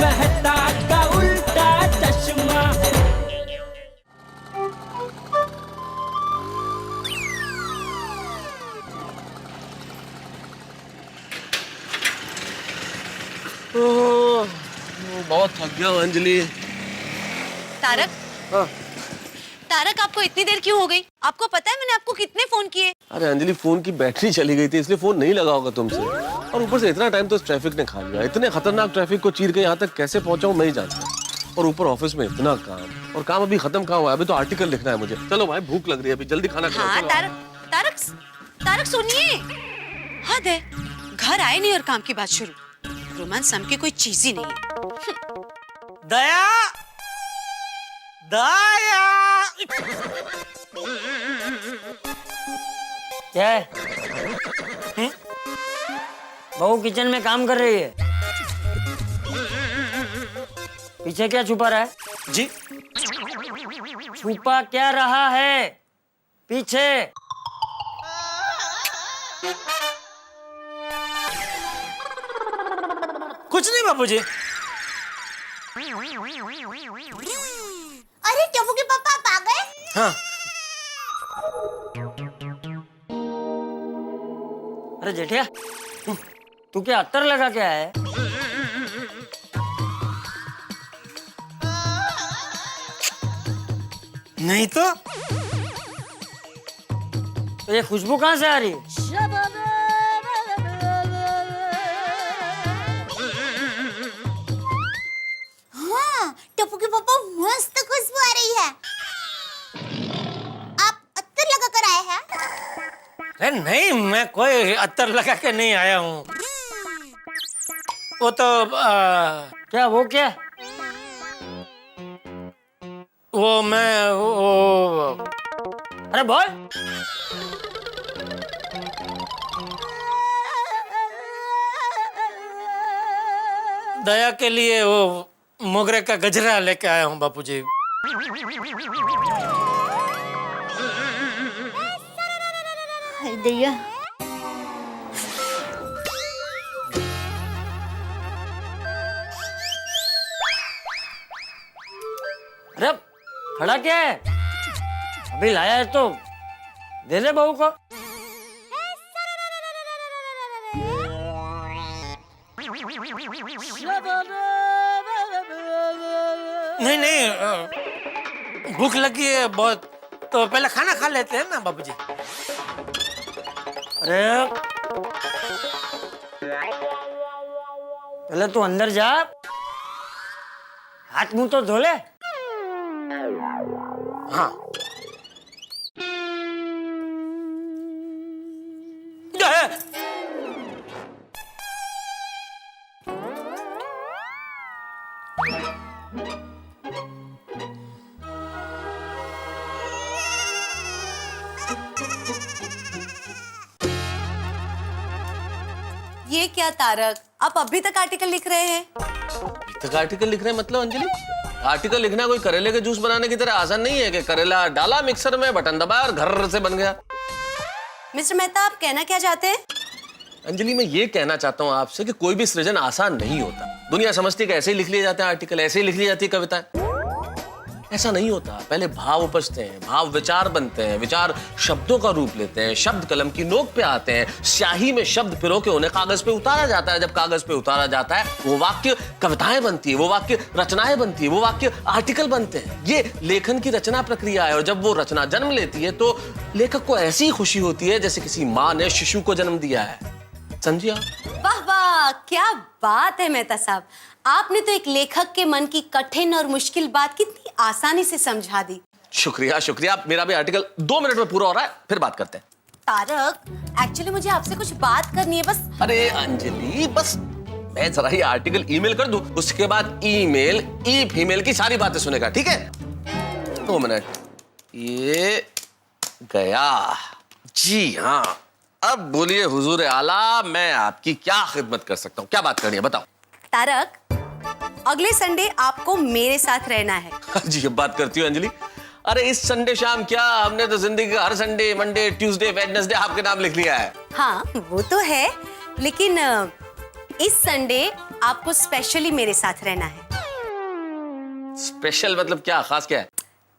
मेहता का उल्टा चश्मा। बहुत थक गया हूं अंजलि। तारक, हाँ। तारक आपको इतनी देर क्यों हो गई? आपको पता है मैंने आपको कितने फोन किए? अरे अंजलि, फोन की बैटरी चली गई थी इसलिए फोन नहीं लगा होगा तुमसे। और ऊपर से इतना टाइम तो ट्रैफिक ने खा लिया। इतने खतरनाक ट्रैफिक को चीर के यहाँ तक कैसे पहुंचा हूं मैं ही जानता। और ऊपर ऑफिस में इतना काम, और काम अभी खत्म कहाँ हुआ है? अभी तो आर्टिकल लिखना है मुझे। चलो भाई, भूख लग रही है, अभी जल्दी खाना खाओ। हाँ तारक, तारक, तारक सुनिए। हद है, घर आए नहीं और काम की बात शुरू। रोमांस नाम की कोई चीज ही नहीं है। दया, दया। क्या है? बहू किचन में काम कर रही है। पीछे क्या छुपा रहा है? जी, छुपा क्या रहा है पीछे? कुछ नहीं बापूजी। अरे टप्पू के पापा आप आ गए? हाँ। अरे जेठिया, तू क्या अत्तर लगा के आया है? नहीं तो ये खुशबू कहाँ से आ रही है? हाँ, टप्पू के पापा मस्त खुशबू आ रही है। आप अत्तर लगा कर आए हैं? अरे नहीं, मैं कोई अत्तर लगा के नहीं आया हूँ। वो तो क्या वो क्या? वो मैं वो अरे बोल। दया के लिए वो मोगरे का गजरा लेके आया हूँ बापूजी। हाय दया। अरे खड़ा क्या है? अभी लाया है तो दे दे बहू को। नहीं नहीं, भूख लगी है बहुत, तो पहले खाना खा लेते हैं ना बापूजी। अरे पहले तू अंदर जा, हाथ मुंह तो धो ले। हाँ। ये क्या तारक, आप अभी तक आर्टिकल लिख रहे हैं? तक आर्टिकल लिख रहे हैं मतलब अंजलि? आर्टिकल लिखना कोई करेले के जूस बनाने की तरह आसान नहीं है कि करेला डाला मिक्सर में, बटन दबाया और घर से बन गया। मिस्टर मेहता, आप कहना क्या चाहते हैं? अंजलि, मैं ये कहना चाहता हूँ आपसे कि कोई भी सृजन आसान नहीं होता। दुनिया समझती है कि ऐसे ही लिख लिए जाते हैं आर्टिकल, ऐसे ही लिख ली जाती है कविताएं। ऐसा नहीं होता। पहले भाव उपजते हैं, भाव विचार बनते हैं, विचार शब्दों का रूप लेते हैं, शब्द कलम की नोक पे आते हैं, स्याही में शब्द पिरो के उन्हें कागज पे उतारा जाता है। जब कागज पे उतारा जाता है वो वाक्य कविताएं बनती है, वो वाक्य रचनाएं बनती है, वो वाक्य आर्टिकल बनते हैं। ये लेखन की रचना प्रक्रिया है। और जब वो रचना जन्म लेती है तो लेखक को ऐसी खुशी होती है जैसे किसी माँ ने शिशु को जन्म दिया है। समझिए आप? वाह वाह, क्या बात है मेहता साहब, आपने तो एक लेखक के मन की कठिन और मुश्किल बात कितनी आसानी से समझा दी। शुक्रिया शुक्रिया। मेरा भी आर्टिकल 2 मिनट में पूरा हो रहा है, फिर बात करते हैं। तारक, एक्चुअली मुझे आपसे कुछ बात करनी है बस। अरे अंजलि, बस मैं जरा ये आर्टिकल ईमेल कर दूं, उसके बाद ईमेल ई फीमेल की सारी बातें सुनेगा, ठीक है? 2 मिनट, ये गया। जी हाँ, अब बोलिए हुजूर आला, मैं आपकी क्या खिदमत कर सकता हूँ? क्या बात करनी है, बताओ। तारक, अगले संडे आपको मेरे साथ रहना है। जी, अब बात करती हूँ अंजलि। अरे इस संडे शाम क्या, हमने तो जिंदगी का हर संडे, मंडे, ट्यूसडे, वेडनेसडे आपके नाम लिख लिया है। हाँ वो तो है, लेकिन इस संडे आपको स्पेशली मेरे साथ रहना है। स्पेशल मतलब क्या, खास क्या है?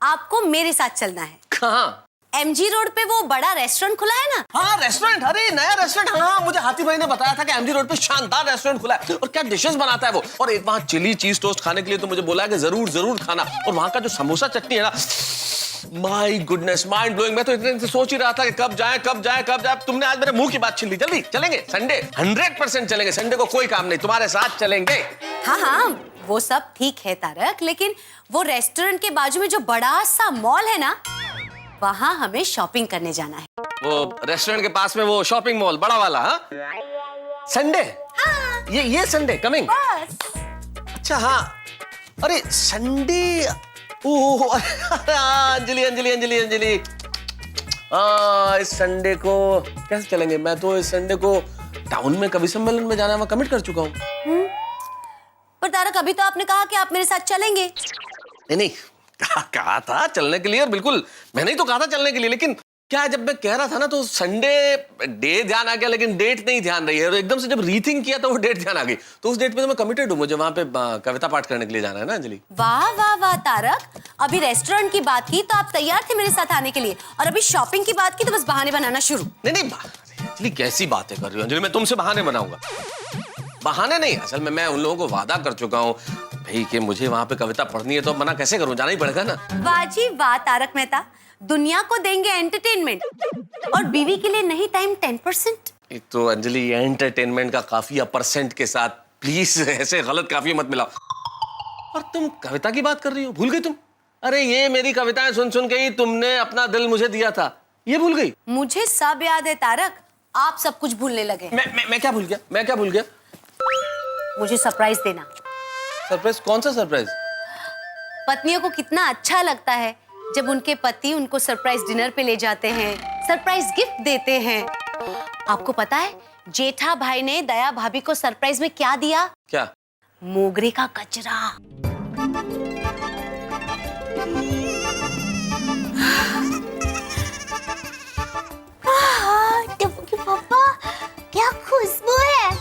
आपको मेरे साथ चलना है। कहाँ? एमजी रोड पे वो बड़ा रेस्टोरेंट खुला है ना। हाँ रेस्टोरेंट, अरे नया रेस्टोरेंट। हाँ मुझे हाथी भाई ने बताया था कि एमजी रोड पे शानदार रेस्टोरेंट खुला है और क्या डिशेस बनाता है वो। और एक वहाँ चिली चीज टोस्ट खाने के लिए तो मुझे बोला है कि जरूर जरूर खाना। और वहाँ का जो समोसा चटनी है ना, माय गुडनेस, माइंड ब्लोइंग। मैं तो इतने दिन से सोच ही रहा था कि कब जाए कब जाए कब जाए। तुमने आज मेरे मुंह की बात छीन ली। जल्दी चलेंगे संडे, 100% चलेंगे। संडे को कोई काम नहीं, तुम्हारे साथ चलेंगे। हाँ हाँ वो सब ठीक है तारक, लेकिन वो रेस्टोरेंट के बाजू में जो बड़ा सा मॉल है ना, वहाँ हमें शॉपिंग करने जाना है। वो रेस्टोरेंट के पास में वो शॉपिंग मॉल बड़ा वाला? हाँ संडे? हाँ। ये संडे कमिंग? बस। अच्छा हाँ, अरे संडे। ओह अंजलि अंजलि अंजलि अंजलि, इस संडे को कैसे चलेंगे? मैं तो इस संडे को टाउन में कवि सम्मेलन में जाना मैं कमिट कर चुका हूँ। पर तारक अभी तो आपने कहा कि आप मेरे साथ चलेंगे। नहीं कहा था चलने के लिए, और बिल्कुल मैंने ही तो कहा था चलने के लिए। लेकिन क्या है, जब मैं कह रहा था ना तो संडे डे ध्यान आ गया, लेकिन डेट नहीं ध्यान रही है। और एकदम से जब रीथिंक किया तो वो डेट ध्यान आ गई। तो उस डेट पे तो मैं कमिटेड हूँ, मुझे वहां पे कविता पाठ करने के लिए जाना है ना अंजलि। वाह वाह वाह तारक, अभी रेस्टोरेंट की बात की तो आप तैयार थे मेरे साथ आने के लिए, और अभी शॉपिंग की बात की तो बस बहाने बनाना शुरू। नहीं अंजलि कैसी बातें कर रही हो अंजलि, मैं तुमसे बहाने बनाऊंगा? बहाने नहीं, असल में मैं उन लोगों को वादा कर चुका हूँ भाई कि मुझे वहां पे कविता पढ़नी है, तो मना कैसे करूं, जाना ही पड़ेगा ना। वाह जी वाह तारक मेहता, दुनिया को देंगे एंटरटेनमेंट और बीवी के लिए नहीं टाइम 10%। एक तो अंजलि एंटरटेनमेंट का काफिया परसेंट के साथ, प्लीज ऐसे गलत काफिया मत मिलाओ। और तुम कविता की बात कर रही हो, भूल गई तुम? अरे ये मेरी कविताएं सुन सुन के ही तुमने अपना दिल मुझे दिया था, ये भूल गई? मुझे सब याद है तारक, आप सब कुछ भूलने लगे। मैं क्या भूल गया? मैं क्या भूल गया? मुझे सरप्राइज देना। सरप्राइज? कौन सा सरप्राइज? पत्नियों को कितना अच्छा लगता है जब उनके पति उनको सरप्राइज डिनर पे ले जाते हैं, सरप्राइज गिफ्ट देते हैं। आपको पता है जेठा भाई ने दया भाभी को सरप्राइज में क्या दिया? क्या? मोगरे का गजरा। टप्पू के पापा क्या खुशबू है।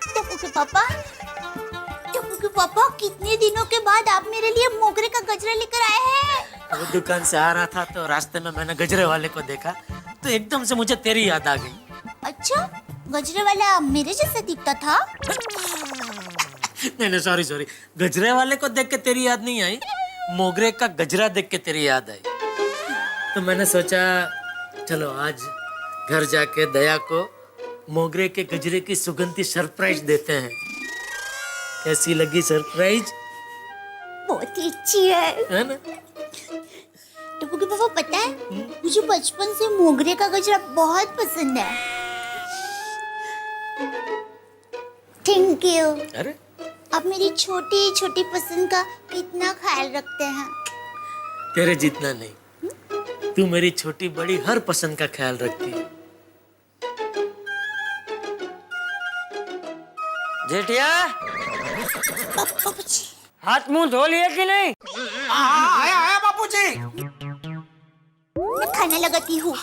टप्पू के पापा कितने दिनों के बाद आप मेरे लिए मोगरे का गजरा लेकर आए हैं। वो दुकान से आ रहा था तो रास्ते में मैंने गजरे वाले को देखा तो एकदम से मुझे तेरी याद आ गई। अच्छा, गजरे वाला मेरे जैसा दिखता था? नहीं सॉरी, गजरे वाले को देख के तेरी याद नहीं आई, मोगरे का गजरा देख के तेरी याद आई। तो मैंने सोचा चलो आज घर जाके दया को मोगरे के गजरे की सुगंधी सरप्राइज देते हैं। कैसी लगी सरप्राइज? बहुत ही अच्छी है ना? टप्पू के पापा पता है, मुझे बचपन से मोगरे का गजरा बहुत पसंद है। Thank you. अरे आप मेरी छोटी छोटी पसंद का कितना ख्याल रखते हैं। तेरे जितना नहीं, तू मेरी छोटी बड़ी हर पसंद का ख्याल रखती है। जेठिया बापूजी, हाथ मुंह धो लिए कि नहीं? आया बापूजी। मैं खाना लगाती हूँ।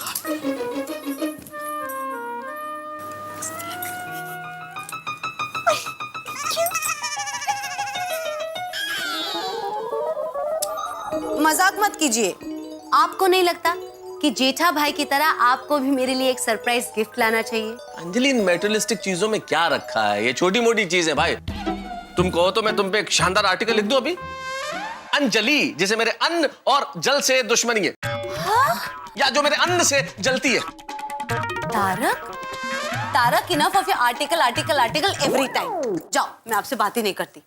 मजाक मत कीजिए। आपको नहीं लगता कि जेठा भाई की तरह आपको भी मेरे लिए एक सरप्राइज गिफ्ट लाना चाहिए? अंजलि इन मेटेरियलिस्टिक चीजों में क्या रखा है? ये छोटी मोटी चीज है भाई। तुम कहो तो मैं तुम पे एक शानदार आर्टिकल लिख दूं अभी। अंजलि जिसे मेरे अन्न और जल से दुश्मनी है। या जो मेरे अन्न से जलती है। Tarak enough of your article every time. जाओ, मैं आपसे बात ही नहीं करती।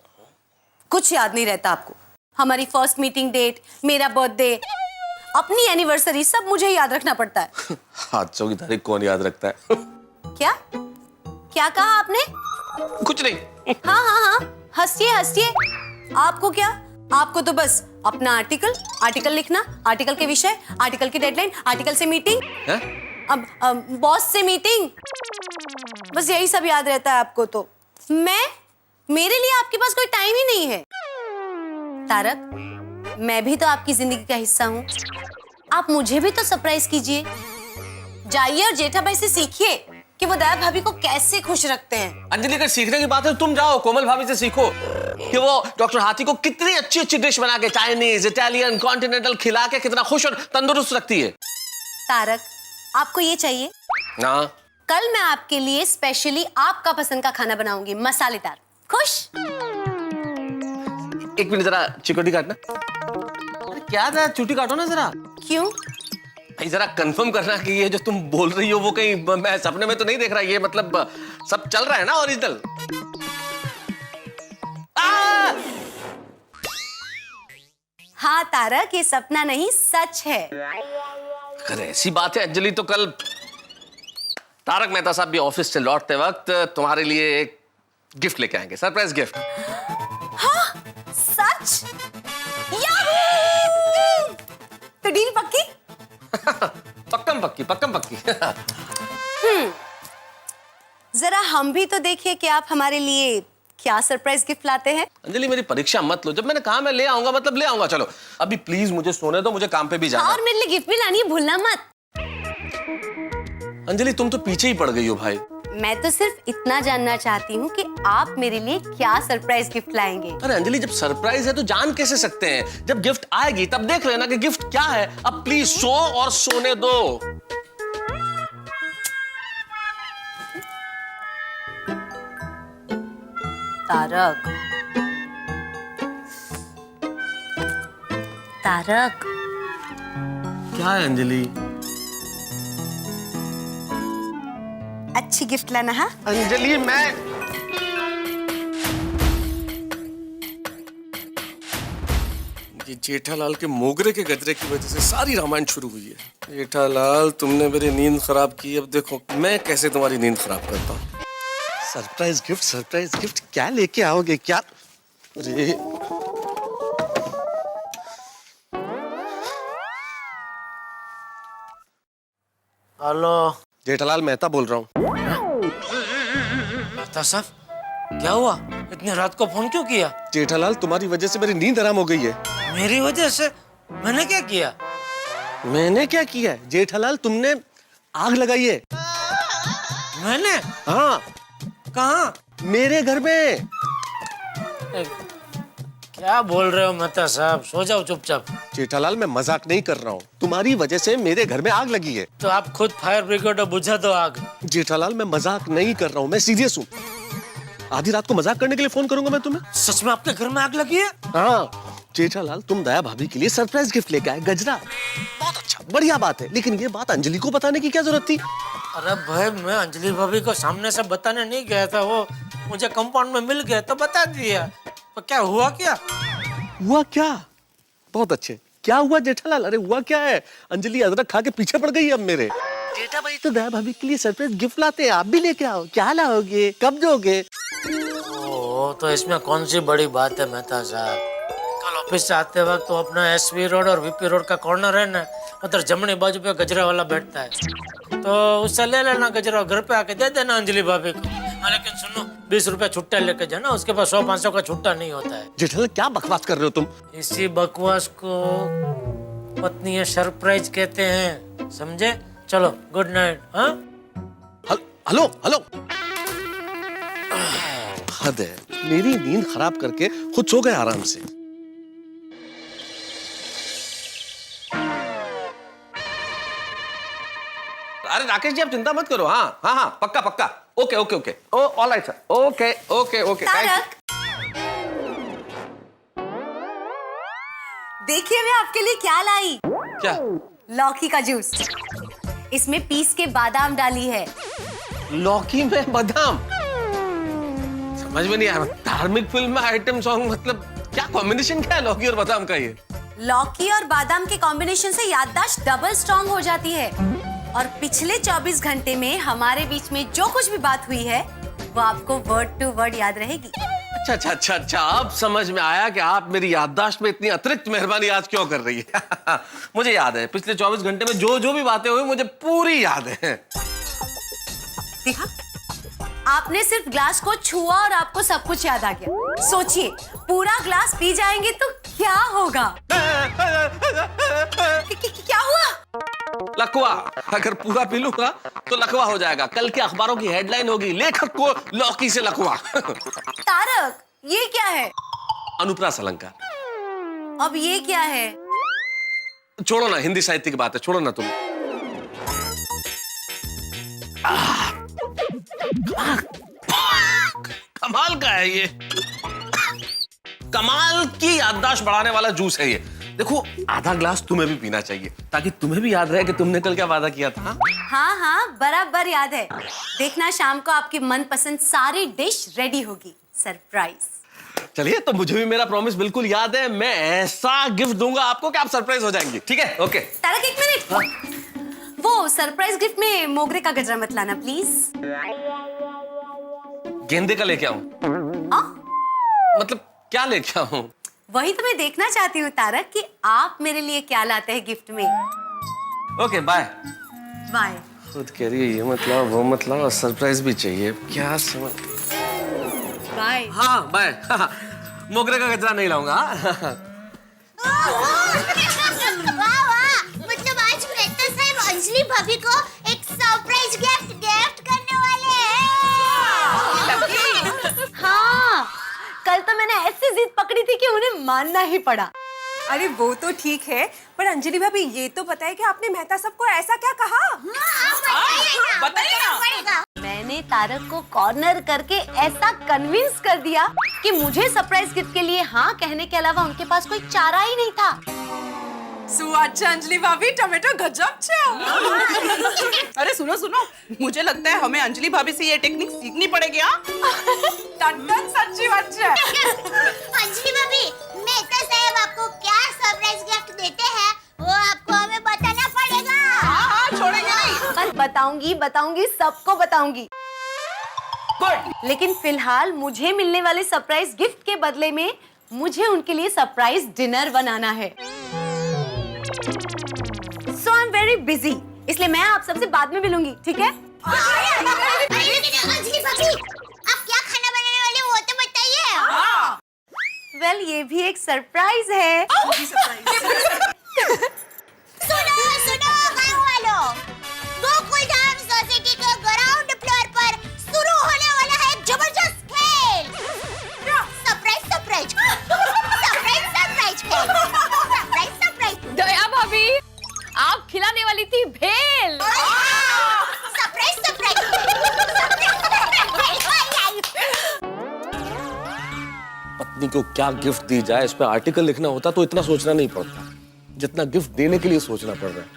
कुछ याद नहीं रहता आपको। हमारी फर्स्ट मीटिंग डेट, मेरा बर्थडे, अपनी एनिवर्सरी, सब मुझे याद रखना पड़ता है। हादसों की तारीख कौन याद रखता है? क्या कहा आपने? कुछ नहीं। हाँ, हंसिए। आपको क्या? आपको तो बस अपना आर्टिकल लिखना, आर्टिकल के विषय, आर्टिकल की डेडलाइन, आर्टिकल से मीटिंग, अब बॉस से मीटिंग, बस यही सब याद रहता है आपको। तो मेरे लिए आपके पास कोई टाइम ही नहीं है। तारक, मैं भी तो आपकी जिंदगी का हिस्सा हूँ। आप मुझे भी तो सरप्राइज कीजिए। जाइए और जेठा भाई से सीखिए कि वो दया भाभी को कैसे खुश रखते हैं। अंजलि, अगर सीखने की बात है तो तुम जाओ कोमल भाभी से सीखो कि वो डॉक्टर हाथी को कितनी अच्छी अच्छी डिश बना के चाइनीज, इटालियन, कॉन्टिनेंटल खिला के कितना खुश और तंदुरुस्त रखती है। तारक, आपको ये चाहिए? ना, कल मैं आपके लिए स्पेशली आपका पसंद का खाना बनाऊंगी, मसालेदार। खुश? एक मिनट जरा चिकोटी काटना। अरे क्या था, चुटी काटो ना जरा। क्यों? भाई जरा कंफर्म करना कि ये जो तुम बोल रही हो वो कहीं मैं सपने में तो नहीं देख रहा, ये मतलब सब चल रहा है ना ओरिजिनल? हाँ तारक, ये सपना नहीं सच है। अगर ऐसी बात है अंजलि तो कल तारक मेहता साहब भी ऑफिस से लौटते वक्त तुम्हारे लिए एक गिफ्ट लेके आएंगे, सरप्राइज गिफ्ट। हाँ, सच? याहू! तो डील पक्की? पक्कम पक्की। जरा हम भी तो देखिए कि आप हमारे लिए क्या सरप्राइज गिफ्ट लाते हैं। अंजलि, मेरी परीक्षा मत लो। जब मैंने कहा मैं ले आऊंगा मतलब ले आऊंगा। चलो अभी प्लीज मुझे सोने दो, मुझे काम पे भी जाना है। और मेरे लिए गिफ्ट भी लानी है, भूलना मत। अंजलि, तुम तो पीछे ही पड़ गई हो भाई। मैं तो सिर्फ इतना जानना चाहती हूँ कि आप मेरे लिए क्या सरप्राइज गिफ्ट लाएंगे। अरे अंजलि, जब सरप्राइज है तो जान कैसे सकते हैं? जब गिफ्ट आएगी तब देख लेना कि गिफ्ट क्या है। अब प्लीज सो और सोने दो। तारक, तारक, क्या है अंजलि? अच्छी गिफ्ट लाना। हाँ अंजलि, मैं ये जेठालाल के मोगरे के गजरे की वजह से सारी रामायण शुरू हुई है। जेठालाल, तुमने मेरी नींद खराब की, अब देखो मैं कैसे तुम्हारी नींद खराब करता हूँ। सरप्राइज गिफ्ट क्या लेके आओगे? क्या? अरे हेलो जेठालाल मेहता बोल रहा हूँ। मेहता साहब, क्या हुआ? इतनी रात को फोन क्यों किया? जेठालाल, तुम्हारी वजह से मेरी नींद हराम हो गई है। मेरी वजह से? मैंने क्या किया? मैंने क्या किया है? जेठालाल, तुमने आग लगाई है। मैंने? हाँ, कहाँ? मेरे घर में। क्या बोल रहे हो मेहता साहब? सो जाओ चुपचाप। जेठालाल, मैं मजाक नहीं कर रहा हूँ। तुम्हारी वजह से मेरे घर में आग लगी है। तो आप खुद फायर ब्रिगेड बुझा दो आग। जेठालाल, मैं मजाक नहीं कर रहा हूँ, मैं सीरियस हूँ। आधी रात को मजाक करने के लिए फोन करूंगा मैं तुम्हें? सच में आपके घर में आग लगी है? हाँ जेठालाल, तुम दया भाभी के लिए सरप्राइज गिफ्ट लेके आए, गजरा। बहुत अच्छा, बढ़िया बात है, लेकिन ये बात अंजलि को बताने की क्या जरूरत थी? अरे भाई, मैं अंजलि भाभी को सामने से बताने नहीं गया था, वो मुझे कंपाउंड में मिल गया तो बता दिया। तो क्या हुआ? क्या हुआ? क्या? बहुत अच्छे। क्या हुआ जेठालाल? अरे हुआ क्या है? अंजलि अदरक खा के पीछे पड़ गई अब मेरे। जेठा भाई तो दया भाभी के लिए सरप्राइज गिफ्ट लाते हैं, आप भी लेके आओ। क्या लाओगे? कब दोगे? ओ, तो इसमें कौन सी बड़ी बात है मेहता साहब? कल ऑफिस से आते वक्त तो अपना एसवी रोड और वीपी रोड का कॉर्नर है ना, उधर जमनी बाजू पे गजरा वाला बैठता है, तो उससे ले लेना गजरा, घर पे आके दे देना अंजलि भाभी को। हाँ, लेकिन सुनो, 20 रुपया छुट्टा लेके जाना, उसके पास 100-500 का छुट्टा नहीं होता है। जेठालाल, क्या बकवास कर रहे हो तुम? इसी बकवास को पत्नी सरप्राइज कहते हैं, समझे? चलो, गुड नाइट। हाँ, हेलो हेलो। हद है, मेरी नींद खराब करके खुद सो गए आराम से। अरे राकेश जी, आप चिंता मत करो। हाँ हाँ हाँ, पक्का पक्का। Okay okay okay, oh all right sir. Okay okay okay, Tarak, देखिए मैं आपके लिए क्या लाई। क्या? लौकी का जूस। इसमें पीस के बादाम डाली है। लौकी में बादाम? समझ में नहीं आया। धार्मिक फिल्म में आइटम सॉन्ग, मतलब क्या कॉम्बिनेशन क्या है लौकी और बादाम का? ये लौकी और बादाम के कॉम्बिनेशन से याददाश्त डबल स्ट्रॉन्ग हो जाती है, और पिछले 24 घंटे में हमारे बीच में जो कुछ भी बात हुई है वो आपको वर्ड टू वर्ड याद रहेगी। अच्छा अच्छा अच्छा अच्छा, अब समझ में आया कि आप मेरी याददाश्त में इतनी अतिरिक्त मेहरबानी आज क्यों कर रही है। मुझे याद है, पिछले 24 घंटे में जो जो भी बातें हुई मुझे पूरी याद है। देखा, आपने सिर्फ ग्लास को छुआ और आपको सब कुछ याद आ गया। सोचिए, पूरा ग्लास पी जाएंगे तो क्या होगा? क्या हुआ? लकवा। अगर पूरा पी लूंगा तो लकवा हो जाएगा। कल के अखबारों की हेडलाइन होगी, लेखक को लौकी से लकवा। तारक, ये क्या है? अनुप्रास अलंकार। अब ये क्या है? छोड़ो ना, हिंदी साहित्य की बात है, छोड़ो ना तुम। कमाल का है ये, कमाल की याददाश्त बढ़ाने वाला जूस है ये। देखो, आधा ग्लास तुम्हें भी पीना चाहिए ताकि तुम्हें भी याद रहे कि तुमने कल क्या वादा किया था। हाँ हाँ, बराबर याद है। देखना शाम को आपकी मनपसंद सारी डिश रेडी होगी। सरप्राइज। चलिए, तो मुझे भी मेरा प्रॉमिस बिल्कुल याद है। मैं ऐसा गिफ्ट दूंगा आपको कि आप सरप्राइज हो जाएंगी। ठीक है? ओके। तारक, एक मिनट। वो सरप्राइज गिफ्ट में मोगरे का गजरा मत लाना प्लीज। गेंदे का लेके आऊं? हाँ? मतलब क्या लेके आऊं? वही तो मैं देखना चाहती हूँ तारक कि आप मेरे लिए क्या लाते हैं गिफ्ट में। Okay, bye. बाय। खुद कह रही है ये मतलब वो मतलब, सरप्राइज भी चाहिए, क्या समझ। बाय। हाँ बाय। मोगरे का गजरा नहीं लाऊंगा। वाह वाह, मतलब आज मेहता साहब अंजलि भाभी को एक सरप्राइज गिफ्ट करने वाले हैं। हाँ, कल तो मैंने ऐसी जिद पकड़ी थी कि उन्हें मानना ही पड़ा। अरे वो तो ठीक है, पर अंजलि भाभी ये तो बताए कि आपने मेहता साहब को ऐसा क्या कहा? बताइए ना। मैंने तारक को कॉर्नर करके ऐसा कन्विंस कर दिया कि मुझे सरप्राइज गिफ्ट के लिए हाँ कहने के अलावा उनके पास कोई चारा ही नहीं था। अच्छा अंजलि भाभी, टमाटो गजब छे। अरे सुनो सुनो, मुझे लगता है हमें अंजलि भाभी से ये टेक्निक सीखनी पड़ेगी। हाँ, टन सच्ची बात है। अंजलि भाभी, मेहता साहब आपको क्या सरप्राइज गिफ्ट देते हैं वो आपको हमें बताना पड़ेगा। हाँ, छोड़ेंगे नहीं। पर बताऊंगी, सबको बताऊंगी। लेकिन फिलहाल मुझे मिलने वाले सरप्राइज गिफ्ट के बदले में मुझे उनके लिए सरप्राइज डिनर बनाना है। So I'm very busy, इसलिए मैं आप सबसे बाद में मिलूंगी, ठीक है? अंजलि भाभी, आप क्या खाना बनाने वाले वो तो बताइए। वेल, ये भी एक सरप्राइज है। सुनो सुनो गाँव वालों, गोकुलधाम सोसाइटी के ग्राउंड फ्लोर पर शुरू होने वाला है एक जबरदस्त खेल। सरप्राइज खेल। दया भाभी, आप खिलाने वाली थी भेल। सरप्राइज। पत्नी को क्या गिफ्ट दी जाए, इस पे आर्टिकल लिखना होता तो इतना सोचना नहीं पड़ता जितना गिफ्ट देने के लिए सोचना पड़ रहा है।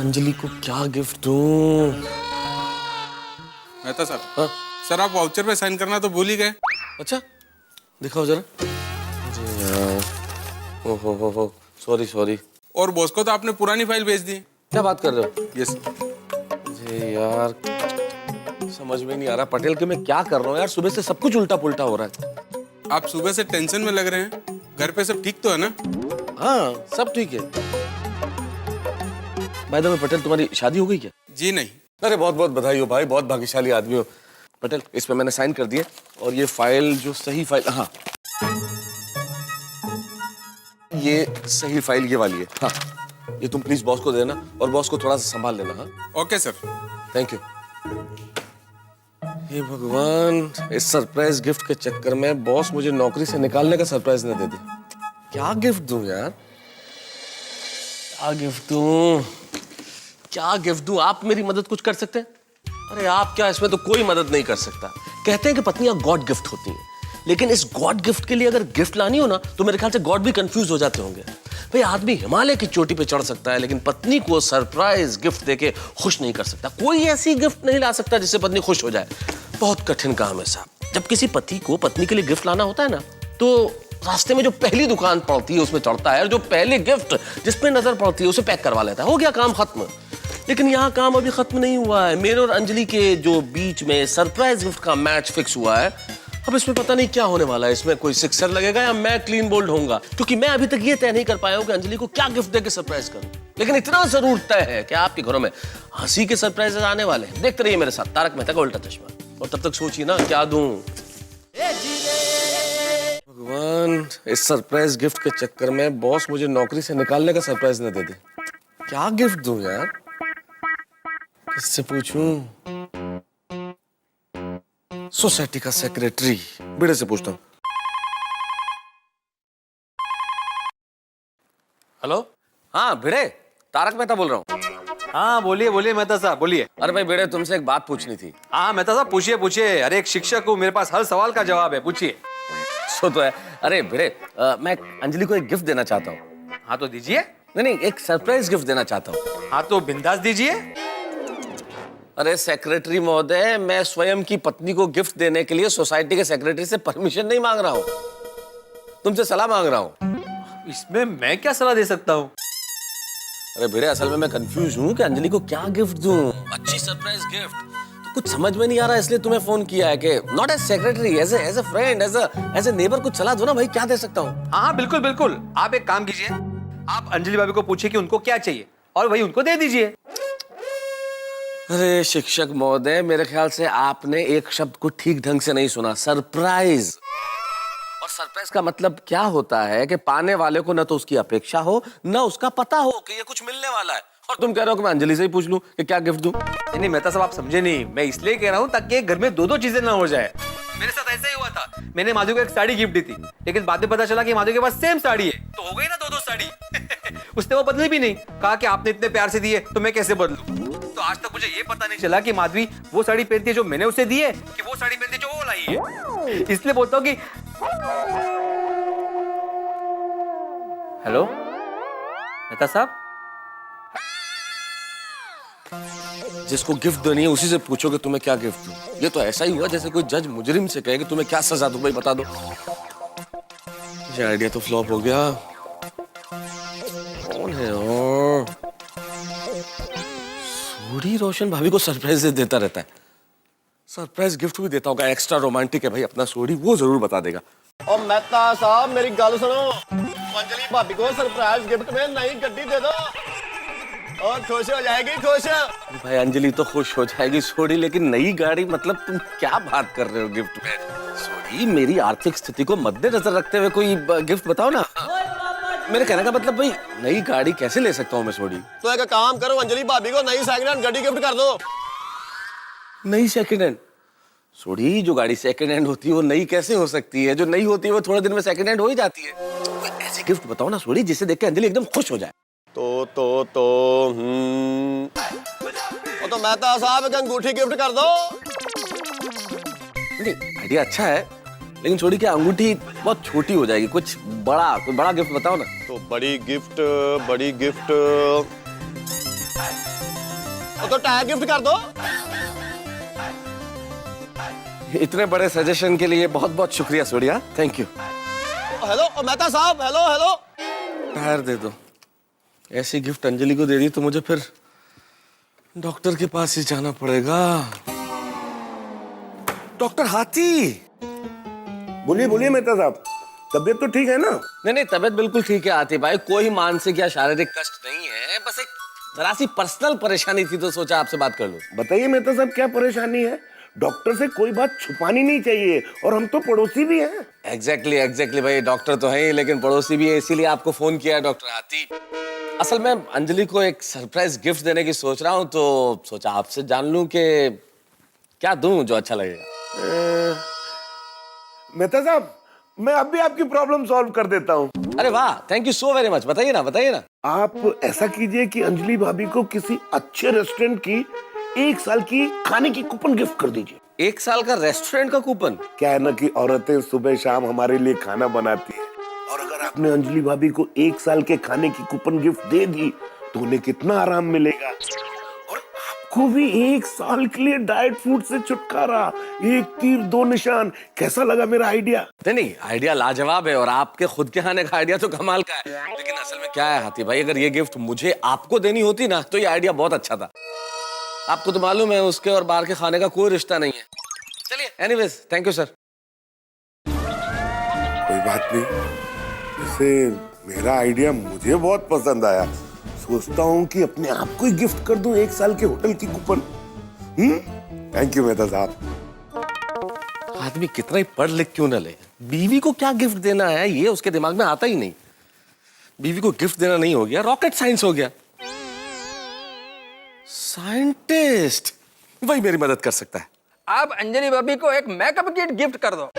अंजलि को क्या गिफ्ट दूं? मेहता साहब। हाँ? सर, आप वाउचर पे साइन करना तो भूल ही गए। अच्छा, दिखाओ जरा। जी यार, ओहो, सॉरी। और बॉस को तो आपने पुरानी फाइल भेज दी। क्या बात कर रहे हो? यस। जी यार, समझ में नहीं आ रहा पटेल कि मैं क्या कर रहा हूँ यार। सुबह से सब कुछ उल्टा पुल्टा हो रहा है। आप सुबह से टेंशन में लग रहे हैं। घर पे सब ठीक तो है ना? हाँ, सब ठीक है। बाय द वे पटेल, तुम्हारी शादी हो गई क्या? जी नहीं। अरे बहुत बहुत बधाई हो भाई, बहुत भाग्यशाली आदमी हो। पटेल, इस पे मैंने साइन कर दिए और ये फाइल जो सही फाइल, हाँ ये सही फाइल ये वाली है। हाँ, ये तुम प्लीज बॉस को देना और बॉस को थोड़ा सा संभाल लेना। हाँ, ओके सर। Thank you. हे भगवान, इस सरप्राइज गिफ्ट के चक्कर में बॉस मुझे नौकरी से निकालने का सरप्राइज न दे दे। क्या गिफ्ट दूं यार, क्या गिफ्ट दूं? आप मेरी मदद कुछ कर सकते हैं? अरे आप क्या, इसमें तो कोई मदद नहीं कर सकता। कहते हैं कि पत्नियां गॉड गिफ्ट होती हैं, लेकिन इस गॉड गिफ्ट के लिए अगर गिफ्ट लानी हो ना तो मेरे ख्याल से गॉड भी कंफ्यूज हो जाते होंगे। भाई, आदमी हिमालय की चोटी पे चढ़ सकता है लेकिन पत्नी को सरप्राइज गिफ्ट देके खुश नहीं कर सकता। कोई ऐसी गिफ्ट नहीं ला सकता जिससे पत्नी खुश हो जाए। बहुत कठिन काम है साहब। जब किसी पति को पत्नी के लिए गिफ्ट लाना होता है ना, तो रास्ते में जो पहली दुकान पड़ती है उसमें चढ़ता है और जो पहली गिफ्ट जिस पे नजर पड़ती है उसे पैक करवा लेता है। हो गया काम खत्म। लेकिन यहाँ काम अभी खत्म नहीं हुआ है। मेरे और अंजलि के जो बीच में सरप्राइज गिफ्ट का मैच फिक्स हुआ है। अब इसमें पता नहीं क्या होने वाला है। इसमें कोई सिक्सर लगेगा या मैं क्लीन बोल्ड होऊंगा, क्योंकि मैं अभी तक ये तय नहीं कर पाया हूं कि अंजलि को क्या गिफ्ट देके सरप्राइज करूं। लेकिन इतना जरूर तय है कि आपके घरों में हंसी के सरप्राइजेस आने वाले हैं। देखते रहिए मेरे साथ तारक मेहता का उल्टा चश्मा। और तब तक सोचिए ना क्या दूं। भगवान, इस सरप्राइज गिफ्ट के चक्कर में बॉस मुझे नौकरी से निकालने का सरप्राइज न दे दे। क्या गिफ्ट दूं यार? किससे पूछूं? सोसाइटी का सेक्रेटरी भिड़े से पूछता हूँ। हेलो। हाँ भिड़े, तारक मेहता बोल रहा हूँ। हाँ बोलिए बोलिए मेहता साहब बोलिए। अरे भाई भिड़े, तुमसे एक बात पूछनी थी। हाँ मेहता साहब पूछिए पूछिए। अरे एक शिक्षक हूँ, मेरे पास हर सवाल का जवाब है, पूछिए। सो तो है। अरे भिड़े, मैं अंजलि को एक गिफ्ट देना चाहता हूँ। हाँ तो दीजिए। नहीं, एक सरप्राइज गिफ्ट देना चाहता हूँ। हाँ तो बिंदास दीजिए। अरे सेक्रेटरी महोदय, मैं स्वयं की पत्नी को गिफ्ट देने के लिए सोसाइटी के सेक्रेटरी से परमिशन नहीं मांग रहा हूँ, तुमसे सलाह मांग रहा हूँ। इसमें मैं क्या सलाह दे सकता हूँ? अरे भिड़े, असल में मैं कंफ्यूज हूँ कि अंजलि को क्या गिफ्ट दूं। अच्छी सरप्राइज गिफ्ट तो कुछ समझ में नहीं आ रहा, इसलिए तुम्हें फोन किया है कि not as secretary, as a friend, as a neighbour कुछ सलाह दो ना भाई, क्या दे सकता हूँ। हाँ बिल्कुल बिल्कुल। आप एक काम कीजिए, आप अंजलि भाभी को पूछिए कि उनको क्या चाहिए और वही उनको दे दीजिए। अरे शिक्षक महोदय, मेरे ख्याल से आपने एक शब्द को ठीक ढंग से नहीं सुना, सरप्राइज। और सरप्राइज का मतलब क्या होता है कि पाने वाले को न तो उसकी अपेक्षा हो, न उसका पता हो कि ये कुछ मिलने वाला है। और तुम कह रहे हो कि मैं अंजलि से ही पूछ लूं कि क्या गिफ्ट दूं? नहीं मेहता साहब, आप समझे नहीं। मैं इसलिए कह रहा हूँ ताकि घर में दो दो चीजें ना हो जाए। मेरे साथ ऐसा ही हुआ था। मैंने माधु को एक साड़ी गिफ्ट दी थी, लेकिन बाद में पता चला कि माधु के पास सेम साड़ी है, तो हो गई ना दो दो साड़ी। उसने वो बदली भी नहीं, कहा कि आपने इतने प्यार से दी है तो मैं कैसे बदलूं। तो आज तक मुझे ये पता नहीं चला कि माधवी वो साड़ी पहनती है जो मैंने उसे दी है, कि वो साड़ी पहनती है जो वो लाई है। इसलिए बोलता हूँ कि हेलो मेहता साहब। जिसको गिफ्ट देनी है उसी से पूछो कि तुम्हें क्या गिफ्ट दूं। ये तो ऐसा ही हुआ जैसे कोई जज मुजरिम से कहे कि तुम्हें क्या सजा दूं, भाई बता दो। ये आइडिया तो फ्लॉप हो गया। कौन है और सूरी रोशन भाभी को सरप्राइज देता रहता है। सरप्राइज गिफ्ट भी देता होगा, एक्स्ट्रा रोमांटिक है भाई अपना सूरी, वो जरूर बता देगा। और मेहता साहब मेरी गल सुनो, अंजलि भाभी को सरप्राइज गिफ्ट में नई गड्डी दे दो और खुश हो जाएगी। खुश भाई अंजलि तो खुश हो जाएगी सोडी, लेकिन नई गाड़ी मतलब तुम क्या बात कर रहे हो गिफ्ट में? सोडी, मेरी आर्थिक स्थिति को मद्देनजर रखते हुए कोई गिफ्ट बताओ ना। मेरे कहने का मतलब भाई नई गाड़ी कैसे ले सकता हूँ मैं सोडी? तो एक काम करो, अंजलि भाभी को नई सेकंड हैंड गाड़ी गिफ्ट कर दो। नई सेकंड हैंड? सोडी, जो गाड़ी सेकंड हैंड होती है वो नई कैसे हो सकती है? जो नई होती है वो थोड़े दिन में सेकंड हैंड हो ही जाती है। कोई ऐसे गिफ्ट बताओ ना सोडी जिसे देख के अंजलि एकदम खुश हो जाए। तो मेहता साहब एक अंगूठी गिफ्ट कर दो। नहीं, आइडिया अच्छा है, लेकिन छोड़ी क्या अंगूठी बहुत छोटी हो जाएगी, कोई बड़ा गिफ्ट बताओ ना। तो बड़ी गिफ्ट तो टैग गिफ्ट कर दो। इतने बड़े सजेशन के लिए बहुत बहुत शुक्रिया सोडिया, थैंक यू। हेलो मेहता साहब, हेलो। टायर दे दो। ऐसी गिफ्ट अंजलि को दे दी तो मुझे फिर डॉक्टर के पास ही जाना पड़ेगा। डॉक्टर हाथी। बोलिए मेहता साहब, तबीयत तो ठीक है ना? नहीं, तबीयत बिल्कुल ठीक है हाथी भाई, कोई मानसिक या शारीरिक कष्ट नहीं है, बस एक जरा सी पर्सनल परेशानी थी तो सोचा आपसे बात कर लूं। बताइए मेहता साहब, क्या परेशानी है? डॉक्टर से कोई बात छुपानी नहीं चाहिए, और हम तो पड़ोसी भी हैं। एग्जैक्टली भाई, डॉक्टर तो है ही लेकिन पड़ोसी भी है, इसीलिए आपको फोन किया है डॉक्टर हाथी। असल में अंजलि को एक सरप्राइज गिफ्ट देने की सोच रहा हूँ, तो सोचा आपसे जान लूं कि क्या दूं जो अच्छा लगेगा। मेहता साहब, मैं अभी आपकी प्रॉब्लम सॉल्व कर देता हूँ। अरे वाह, thank you so very much. बताइए ना। आप ऐसा कीजिए कि अंजलि भाभी को किसी अच्छे रेस्टोरेंट की 1 साल की खाने की कूपन गिफ्ट कर दीजिए। 1 साल का रेस्टोरेंट का कूपन? क्या है ना कि औरतें सुबह शाम हमारे लिए खाना बनाती है, और अगर आपने अंजलि भाभी को 1 साल के खाने की कूपन गिफ्ट दे दी तो उन्हें कितना आराम मिलेगा, और आपको भी 1 साल के लिए डाइट फूड से छुटकारा। 1 तीर 2 निशान। कैसा लगा मेरा आइडिया? नहीं, आइडिया लाजवाब है, और आपके खुद के खाने का आइडिया तो कमाल का है। लेकिन असल में क्या है हाथी भाई, अगर ये गिफ्ट मुझे आपको देनी होती ना तो ये आइडिया बहुत अच्छा था। आपको तो मालूम है उसके और बाहर के खाने का कोई रिश्ता नहीं है। चलिए, एनीवेज थैंक यू सर। कोई बात नहीं, वैसे मेरा आइडिया मुझे बहुत पसंद आया। सोचता हूँ कि अपने आप को ही गिफ्ट कर दूं 1 साल के होटल की कूपन। थैंक यू मेहता साहब। आदमी कितना ही पढ़ लिख क्यों ना ले, बीवी को क्या गिफ्ट देना है ये उसके दिमाग में आता ही नहीं। बीवी को गिफ्ट देना नहीं हो गया, रॉकेट साइंस हो गया। साइंटिस्ट, वही मेरी मदद कर सकता है। आप अंजलि भाभी को एक मेकअप किट गिफ्ट कर दो।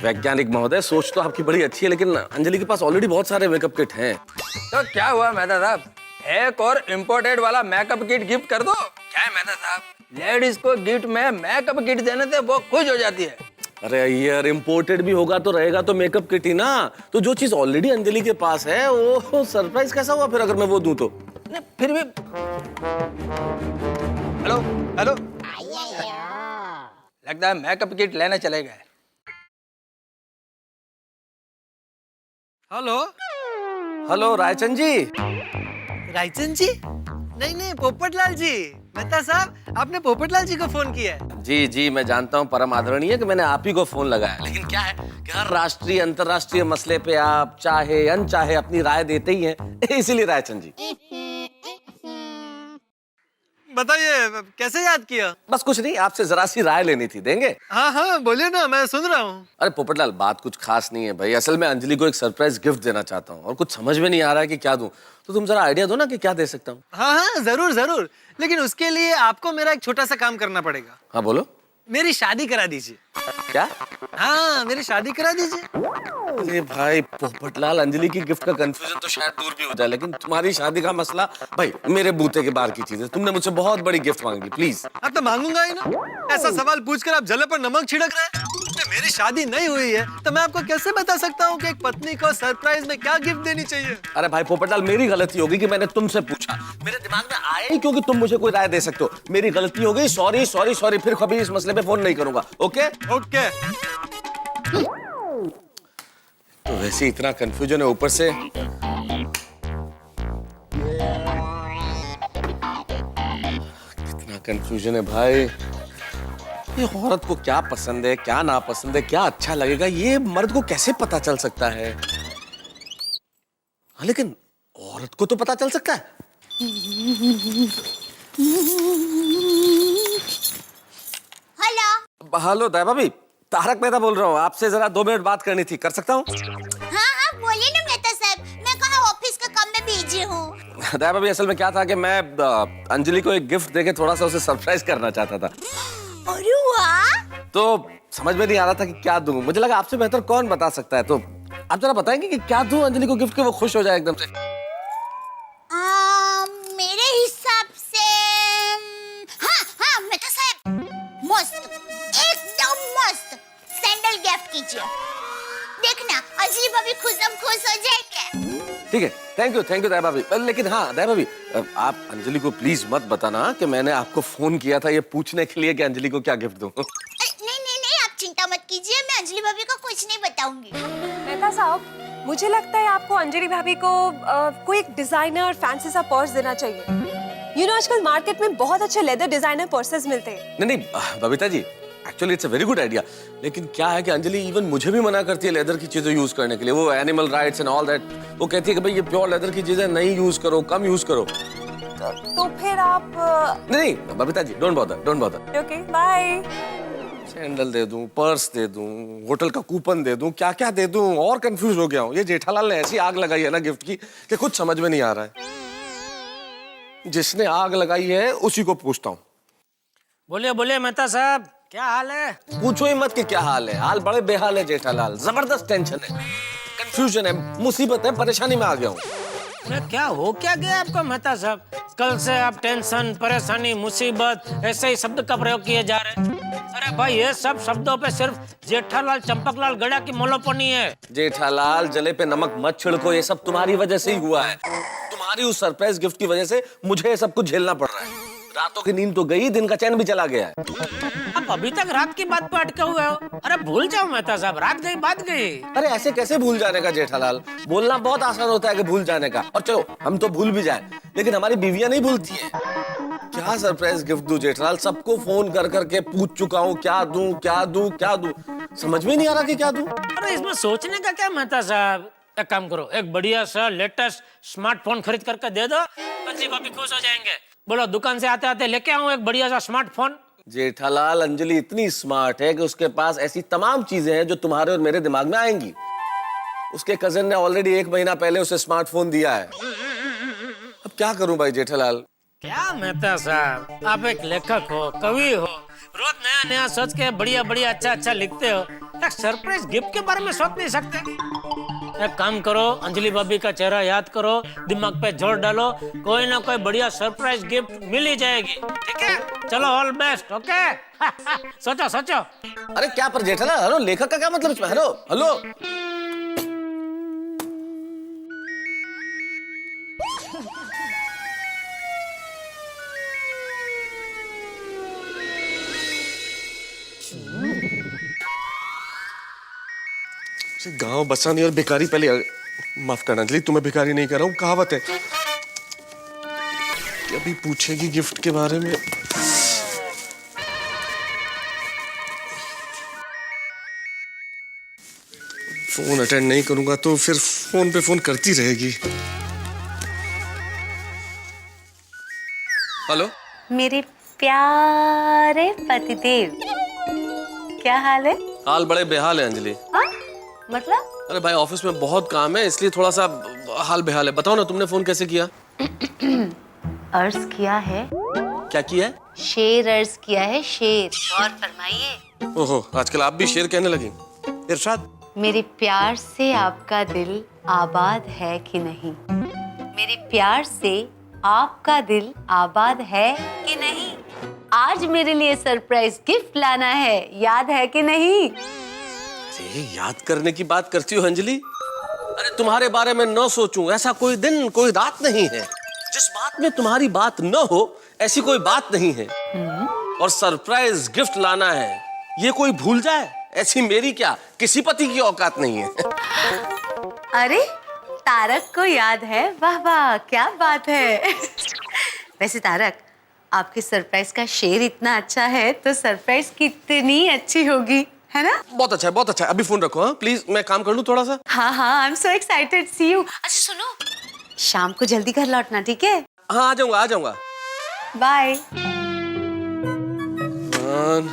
वैज्ञानिक महोदय, सोच तो आपकी बड़ी अच्छी है, लेकिन अंजलि के पास ऑलरेडी बहुत सारे मेकअप किट हैं। तो क्या हुआ मेहता साहब, एक और इम्पोर्टेड वाला मेकअप किट गिफ्ट कर दो। क्या है मेहता साहब, लेडीज को गिफ्ट में मेकअप किट देने से वो खुश हो जाती है। अरे यार, इम्पोर्टेड भी होगा तो रहेगा तो मेकअप किट ही ना। तो जो चीज ऑलरेडी अंजलि के पास है वो सरप्राइज कैसा हुआ फिर अगर मैं वो दूं तो? नहीं, फिर भी हेलो हेलो, लगता है मेकअप किट लेने चले गए। हेलो हेलो रायचंद जी। रायचंद जी? नहीं, पोपटलाल जी। मेहता साहब, आपने पोपटलाल जी को फोन किया है? जी जी, मैं जानता हूँ परम आदरणीय कि मैंने आप ही को फोन लगाया, लेकिन क्या है कि हर राष्ट्रीय अंतर्राष्ट्रीय मसले पे आप चाहे अनचाहे अपनी राय देते ही हैं, इसीलिए रायचंद जी। बताइए, कैसे याद किया? बस कुछ नहीं, आपसे जरा सी राय लेनी थी, देंगे? हाँ, बोलिए ना, मैं सुन रहा हूँ। अरे पोपटलाल, बात कुछ खास नहीं है भाई। असल में अंजलि को एक सरप्राइज गिफ्ट देना चाहता हूँ और कुछ समझ में नहीं आ रहा है कि क्या दूं। तो तुम जरा आइडिया दो ना कि क्या दे सकता हूँ। हाँ, जरूर, लेकिन उसके लिए आपको मेरा एक छोटा सा काम करना पड़ेगा। हाँ बोलो। मेरी शादी करा दीजिए। क्या? हाँ, मेरी शादी करा दीजिए। अरे भाई पोपटलाल, अंजलि की गिफ्ट का कंफ्यूजन तो शायद दूर भी हो जाए, लेकिन तुम्हारी शादी का मसला भाई मेरे बूते के बाहर की चीज है। तुमने मुझसे बहुत बड़ी गिफ्ट मांगी, प्लीज। हाँ, तो मांगूंगा ही ना। ऐसा सवाल पूछकर आप जले पर नमक छिड़क रहे हैं। मेरी शादी नहीं हुई है तो मैं आपको कैसे बता सकता हूँ कि एक पत्नी को सरप्राइज में क्या गिफ्ट देनी चाहिए? अरे भाई पोपटलाल, मेरी गलती होगी कि मैंने तुमसे पूछा। मेरे दिमाग में आया ही क्योंकि तुम मुझे कोई राय दे सकते हो। मेरी गलती हो गई, सॉरी। फिर कभी इस मसले पे फोन नहीं करूंगा। ओके। तो वैसे इतना कंफ्यूजन है, ऊपर से कितना कंफ्यूजन है भाई। ये औरत को क्या पसंद है, क्या नापसंद है, क्या अच्छा लगेगा, ये मर्द को कैसे पता चल सकता है? हाँ, लेकिन औरत को तो पता चल सकता है। हेलो दया भाभी, तारक मेहता बोल रहा हूँ। आपसे जरा 2 मिनट बात करनी थी, कर सकता हूँ? हाँ, बोलिए ना मेहता साहब, मैं कहाँ ऑफिस का काम में बिजी हूँ। दया भाभी, असल में क्या था कि मैं अंजलि को एक गिफ्ट देके थोड़ा सा उसे सरप्राइज करना चाहता था। अरे वाह! तो समझ में नहीं आ रहा था कि क्या दूं। मुझे लगा आपसे बेहतर कौन बता सकता है, तो आप जरा बताएंगे कि क्या दूं अंजलि को गिफ्ट के वो खुश हो जाए एकदम से। मेरे हिसाब से हाँ मेहता साहब, मस्त, एकदम मस्त सैंडल गिफ्ट कीजिए। देखना अंजलि भाभी खुश हो जाएंगे। ठीक है, थैंक यू दया भाभी। लेकिन हाँ दया भाभी, आप अंजलि को प्लीज मत बताना कि मैंने आपको फोन किया था ये पूछने के लिए कि अंजलि को क्या गिफ्ट दूं। नहीं, आप चिंता मत कीजिए, मैं अंजलि भाभी को कुछ नहीं बताऊंगी। मेहता साहब, मुझे लगता है आपको अंजलि भाभी को कोई एक डिजाइनर फैंसी सा पर्स देना चाहिए। आजकल मार्केट में बहुत अच्छे लेदर डिजाइनर पर्सेस मिलते हैं। नहीं Babita ji, actually it's a very good idea, लेकिन क्या है कि अंजलि इवन मुझे भी मना करती है लेदर की चीजें यूज करने के लिए। वो animal rights and all that, वो कहती है कि भाई ये प्योर लेदर की चीजें नहीं यूज करो, कम यूज करो। तो फिर आप नहीं Babita ji, don't bother. Okay, bye. Sandal दे दूं, पर्स दे दूं, होटल का कूपन दे दूं, क्या क्या दे दूं, और कंफ्यूज हो गया हूँ। ये जेठालाल ने ऐसी आग लगाई है ना गिफ्ट की कि कुछ समझ में नहीं आ रहा है। जिसने आग लगाई है उसी को पूछता हूँ। बोलिए मेहता साहब, क्या हाल है? पूछो ही मत कि क्या हाल है। हाल बड़े बेहाल है जेठालाल, जबरदस्त टेंशन है, कंफ्यूजन है, मुसीबत है, परेशानी में आ गया हूँ। क्या हो क्या गया आपको मेहता साहब? कल से आप टेंशन, परेशानी, मुसीबत ऐसे ही शब्द का प्रयोग किए जा रहे हैं। अरे भाई, ये सब शब्दों पे सिर्फ जेठालाल चंपकलाल गड़ा की मोनोपोली है। जेठालाल, जले पे नमक मत छिड़को, ये सब तुम्हारी वजह से ही हुआ है। तुम्हारी उस सरप्राइज गिफ्ट की वजह से मुझे ये सब कुछ झेलना पड़ रहा है। रातों की नींद तो गई, दिन का चैन भी चला गया है। अब अभी तक रात की बात पे अटके हुए हो। अरे भूल जाओ मेहता साहब, रात गई बात गई। अरे ऐसे कैसे भूल जाने का जेठालाल? बोलना बहुत आसान होता है कि भूल जाने का, और चलो हम तो भूल भी जाए, लेकिन हमारी बीवियां नहीं भूलती है। क्या सरप्राइज गिफ्ट दूं जेठालाल? सबको फोन कर करके पूछ चुका हूँ, क्या दूं, समझ में नहीं आ रहा कि क्या दूं। अरे इसमें सोचने का क्या मेहता साहब? एक काम करो, एक बढ़िया सा लेटेस्ट स्मार्टफोन खरीद करके दे दो, अंजलि भाभी खुश हो जाएंगे। बोलो, दुकान से आते आते लेके आऊं एक बढ़िया सा स्मार्टफोन? जेठालाल, अंजलि इतनी स्मार्ट है कि उसके पास ऐसी तमाम चीजें हैं जो तुम्हारे और मेरे दिमाग में आएंगी। उसके कजिन ने ऑलरेडी 1 महीना पहले उसे स्मार्टफोन दिया है। अब क्या करूं भाई जेठालाल? क्या मेहता साहब, आप एक लेखक हो, कवि हो, रोज नया नया सोच के बढ़िया बढ़िया अच्छा अच्छा लिखते हो, एक सरप्राइज गिफ्ट के बारे में सोच नहीं सकते? एक काम करो, अंजलि भाभी का चेहरा याद करो, दिमाग पे जोर डालो, कोई ना कोई बढ़िया सरप्राइज गिफ्ट मिल ही जाएगी। ठीक है, चलो ऑल बेस्ट। ओके सोचो सोचो। अरे क्या पर जेठालाल, हेलो, लेखक का क्या मतलब इसमें? हेलो हेलो, गांव बसा नहीं और भिखारी पहले। माफ करना अंजलि, तुम्हें भिखारी नहीं कर रहा हूं, कहावत है। अभी पूछेगी गिफ्ट के बारे में। फोन अटेंड नहीं करूंगा तो फिर फोन पे फोन करती रहेगी। हेलो, मेरे प्यारे पतिदेव, क्या हाल है? हाल बड़े बेहाल है अंजलि। हाँ? मतलब? अरे भाई ऑफिस में बहुत काम है, इसलिए थोड़ा सा हाल बेहाल है। बताओ ना, तुमने फोन कैसे किया? अर्ज किया है। क्या किया है? शेर अर्ज किया है, शेर। और फरमाइए। ओहो, आजकल आप भी शेर कहने लगी। इरशाद। मेरे प्यार से आपका दिल आबाद है कि नहीं? मेरे प्यार से आपका दिल आबाद है कि नहीं? आज मेरे लिए सरप्राइज गिफ्ट लाना है, याद है कि नहीं? अरे याद करने की बात करती हो अंजलि? अरे तुम्हारे बारे में न सोचूं ऐसा कोई दिन कोई रात नहीं है जिस बात में तुम्हारी बात न हो, ऐसी कोई बात नहीं है। और सरप्राइज गिफ्ट लाना है, ये कोई भूल जाए ऐसी मेरी क्या किसी पति की औकात नहीं है। अरे तारक को याद है, वाह वाह क्या बात है। वैसे तारक, आपके सरप्राइज का शेर इतना अच्छा है तो सरप्राइज कितनी अच्छी होगी, है ना? बहुत अच्छा है, बहुत अच्छा है। अभी फोन रखो, हाँ प्लीज, मैं काम कर लूं थोड़ा सा। हाँ हाँ, I am so excited see you. अच्छा सुनो, शाम को जल्दी घर लौटना, ठीक है? हाँ आ जाऊंगा, आ जाऊंगा। बाय। भगवान,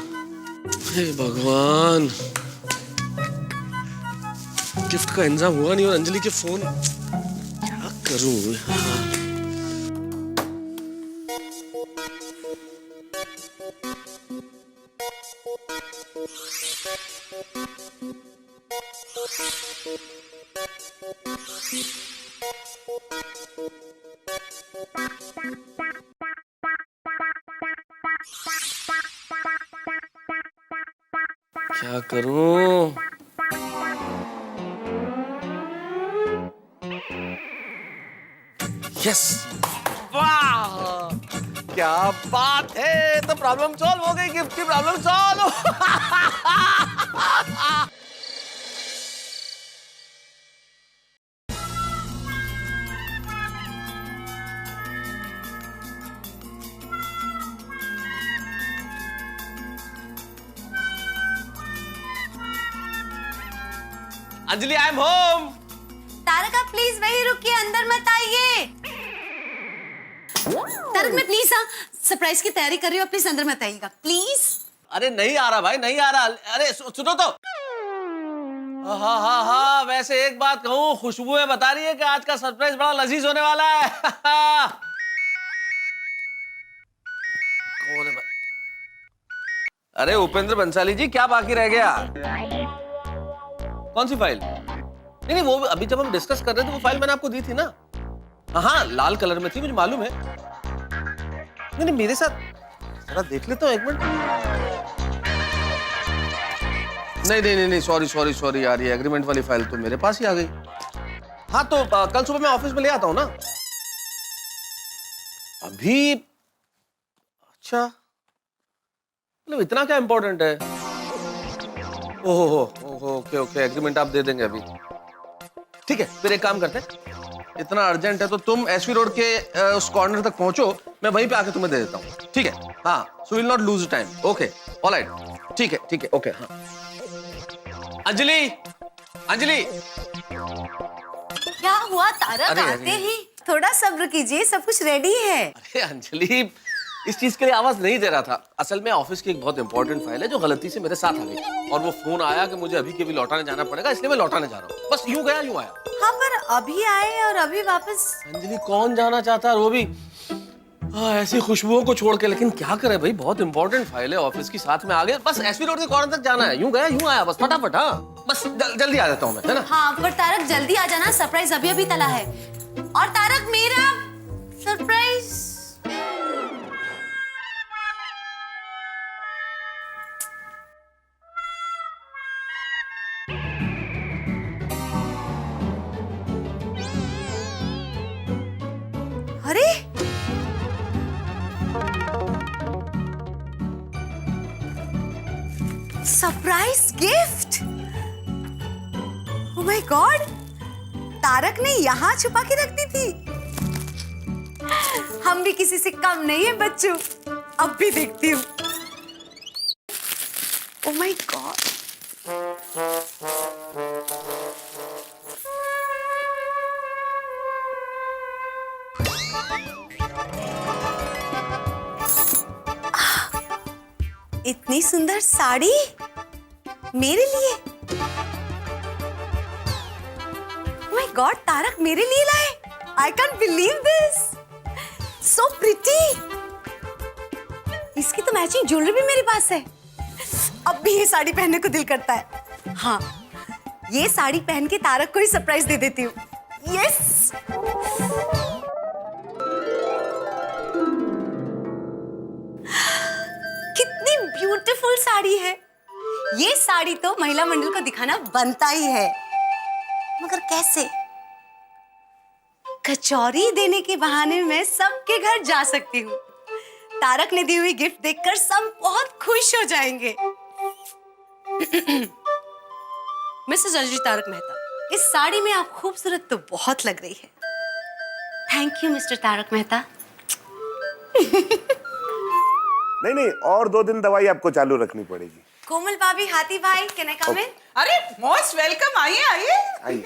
हे भगवान, गिफ्ट का इंतजाम हुआ नहीं और अंजलि के फोन, क्या करूं? क्या करूं? यस, वाह क्या बात है, तो प्रॉब्लम सॉल्व हो गई, गिफ्ट की problem solve. Anjali, I am home. Tarak आप प्लीज वहीं रुकिए, अंदर मत आइए। तारक मैं प्लीज, हाँ सरप्राइज की तैयारी कर रही हूँ, प्लीज अंदर मत आइएगा प्लीज। अरे नहीं आ रहा भाई, नहीं आ रहा। अरे सुनो तो। हाँ हाँ हाँ, वैसे एक बात कहूँ, खुशबुएं बता रही है कि आज का सरप्राइज बड़ा लजीज होने वाला है। कौन है? अरे उपेंद्र बंसाली जी, क्या बाकी रह गया? कौन सी फाइल? नहीं नहीं, वो अभी जब हम डिस्कस कर रहे थे वो फाइल मैंने आपको दी थी ना। हाँ, लाल कलर में थी, मुझे मालूम है। नहीं नहीं, मेरे साथ जरा देख लेता हूँ एक मिनट। नहीं नहीं नहीं, सॉरी सॉरी सॉरी यार, ये एग्रीमेंट वाली फाइल तो मेरे पास ही आ गई। हाँ तो कल सुबह मैं ऑफिस में ले आता हूँ ना। अभी? अच्छा, मतलब इतना क्या इंपॉर्टेंट है? ओहो ओके ओके, एग्रीमेंट आप दे देंगे अभी? ठीक है, फिर एक काम करते हैं, इतना अर्जेंट है तो तुम एसवी रोड के उस कॉर्नर तक पहुंचो, मैं वहीं पे आके तुम्हें दे देता हूँ। ठीक है? हाँ, so will not lose time. Okay, alright, ठीक है, ओके। हाँ अंजलि, अंजलि। क्या हुआ तारक? अरे, आते ही थोड़ा सब्र कीजिए, सब कुछ रेडी है। अरे अंजलि, इस चीज के लिए आवाज नहीं दे रहा था। असल में ऑफिस की एक बहुत इंपॉर्टेंट फाइल है जो गलती से मेरे साथ आ गई और वो फोन आया कि मुझे अभी के भी लौटाने जाना पड़ेगा, इसलिए मैं लौटाने जा रहा हूँ। बस यूं गया यूं आया। हाँ पर अभी आए और अभी वापस। अंजलि कौन जाना चाहता है, वो भी ऐसी खुशबुओं को छोड़ के। लेकिन क्या करे भाई, बहुत इंपॉर्टेंट फाइल है ऑफिस की, साथ में आ गए। बस एसपी रोड के कॉर्नर तक जाना है, यूं गया यूं आया, बस फटाफट। हाँ बस जल्दी आ जाता हूँ मैं, है ना। हाँ पर तारक जल्दी आ जाना, सरप्राइज अभी अभी तला है। और तारक मेरा सरप्राइज। अरे surprise gift. Oh my God, Tarak ने यहाँ छुपा के रख दी थी। हम भी किसी से कम नहीं है बच्चों। अब भी देखती हूँ। ओह माय गॉड, इतनी सुंदर साड़ी मेरे लिए। ओह माय गॉड, तारक मेरे लिए लाए। I can't believe this, so pretty. इसकी तो मैचिंग ज्वेलरी भी मेरे पास है। अब भी ये साड़ी पहनने को दिल करता है। हाँ, ये साड़ी पहन के तारक को ही सरप्राइज दे देती हूँ। यस। कितनी ब्यूटीफुल साड़ी है। ये साड़ी तो महिला मंडल को दिखाना बनता ही है, मगर कैसे? कचौरी देने के बहाने मैं सबके घर जा सकती हूँ। तारक ने दी हुई गिफ्ट देखकर सब बहुत खुश हो जाएंगे। मिसेस अंजलि तारक मेहता, इस साड़ी में आप खूबसूरत तो बहुत लग रही है। Thank you mister Tarak Mehta. नहीं, और 2 दिन दवाई आपको चालू रखनी पड़ेगी। कोमल भाभी, हाथी भाई, कैन आई कम इन? अरे मोस्ट वेलकम, आइए आइए,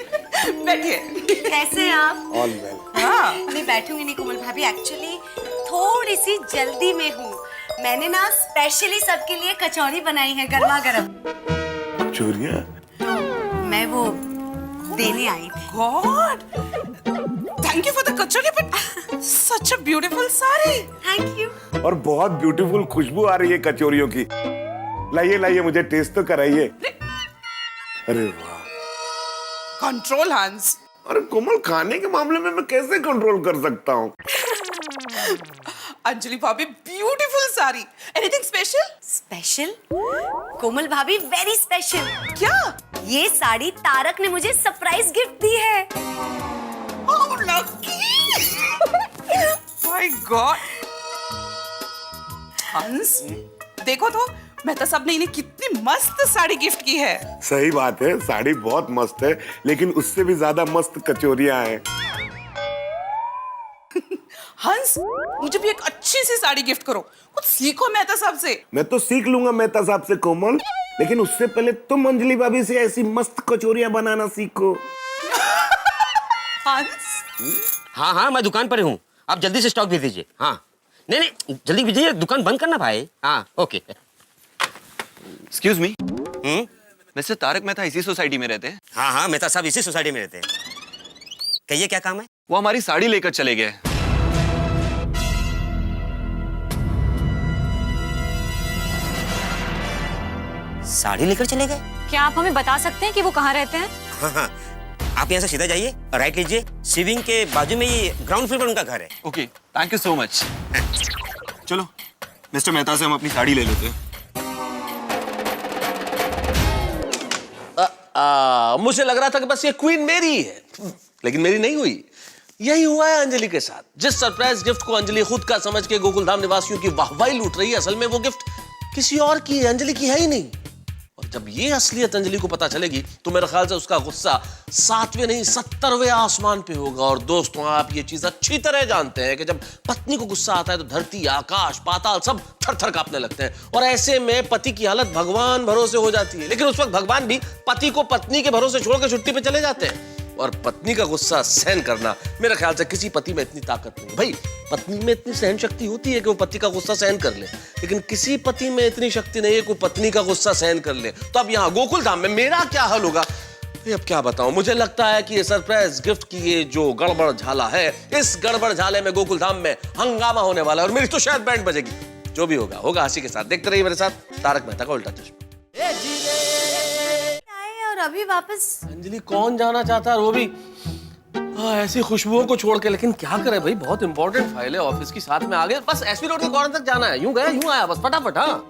बैठिए। कैसे हैं आप? All well. हाँ नहीं बैठूंगी नहीं कोमल भाभी, एक्चुअली थोड़ी सी जल्दी में हूँ। मैंने ना स्पेशली सबके लिए कचौरी बनाई है, गर्मा गर्म। चोरियां? मैं वो देने आई थी। God, thank you for the kachori, but such a beautiful sari. Thank you. और बहुत ब्यूटीफुल खुशबू आ रही है कचौरियों की। लाइए लाइए, मुझे टेस्ट तो कराइए। अरे वाह, कंट्रोल हंस। अरे कोमल, खाने के मामले में मैं कैसे कंट्रोल कर सकता हूँ? अंजलि भाभी, beautiful sari. Anything special? Special? Komal भाभी, वेरी स्पेशल। क्या? ये साड़ी तारक ने मुझे सरप्राइज गिफ्ट दी है। How lucky! My God! हंस, देखो तो मेहता साहब ने इन्हें कितनी मस्त साड़ी गिफ्ट की है। सही बात है, साड़ी बहुत मस्त है, लेकिन उससे भी ज्यादा मस्त कचौरियां हैं। हंस, मुझे भी एक अच्छी सी साड़ी गिफ्ट करो। कुछ सीखो मेहता साहब से। मैं तो सीख लूंगा मेहता साहब से कोमल, लेकिन उससे पहले तुम अंजलि भाभी से ऐसी मस्त कचौरियां बनाना सीखो। हंस, हाँ, मैं दुकान पर हूँ। आप जल्दी से स्टॉक भेज दीजिए। हाँ, नहीं, जल्दी भेजिए, दुकान बंद करना भाई। हाँ, ओके। एक्सक्यूज मी, वैसे तारक मेहता इसी सोसाइटी में रहते हैं? हाँ, मेहता साहब इसी सोसाइटी में रहते हैं। कहिए क्या काम है? वो हमारी साड़ी लेकर चले गए। साड़ी लेकर चले गए? क्या आप हमें बता सकते हैं कि वो कहाँ रहते हैं? हाँ, आप यहाँ से सीधा जाइए, राइट लीजिए, सिविंग के बाजू में ही ग्राउंड फ्लोर पर उनका घर है। Okay, thank you so much. चलो मिस्टर मेहता से हम अपनी साड़ी ले लेते हैं। मुझे लग रहा था कि बस ये क्वीन मेरी है, लेकिन मेरी नहीं हुई। यही हुआ है अंजलि के साथ। जिस सरप्राइज गिफ्ट को अंजलि खुद का समझ के गोकुलधाम निवासियों की वाहवाही लूट रही है, असल में वो गिफ्ट किसी और की है, अंजलि की है ही नहीं। और जब ये असलियत अंजलि को पता चलेगी तो मेरे ख्याल से उसका गुस्सा 7वें नहीं 70वें आसमान पे होगा। और दोस्तों, आप ये चीज अच्छी तरह जानते हैं कि जब पत्नी को गुस्सा आता है तो धरती, आकाश, पाताल सब थर-थर कांपने लगते हैं। और ऐसे में पति की हालत भगवान भरोसे हो जाती है। लेकिन उस वक्त भगवान भी पति को पत्नी के भरोसे छोड़कर छुट्टी पे चले जाते हैं। और पत्नी का गुस्सा सहन करना, मेरे ख्याल से किसी पति में इतनी ताकत नहीं। भाई पत्नी में इतनी सहन शक्ति होती है कि वो पति का गुस्सा सहन कर ले, लेकिन किसी पति में इतनी शक्ति नहीं है कि पत्नी का गुस्सा सहन कर ले। तो अब यहाँ गोकुल धाम में मेरा क्या हल होगा? अब क्या बताऊं, मुझे लगता है कि ये सरप्राइज गिफ्ट की ये जो गड़बड़ झाला है, इस गड़बड़ झाले में गोकुल धाम में हंगामा होने वाला है और मेरी तो शायद बैंड बजेगी। जो भी होगा होगा हंसी के साथ। देखते रहिए मेरे साथ तारक मेहता का उल्टा चश्मा। और अभी वापस अंजलि कौन जाना चाहता है, वो भी ऐसी खुशबुओं को छोड़ के। लेकिन क्या करे भाई, बहुत इंपॉर्टेंट फाइल है ऑफिस की, साथ में आ गए। बस एसपी रोड के कॉर्नर तक जाना है, यूं गया यूं आया, बस फटाफट। हाँ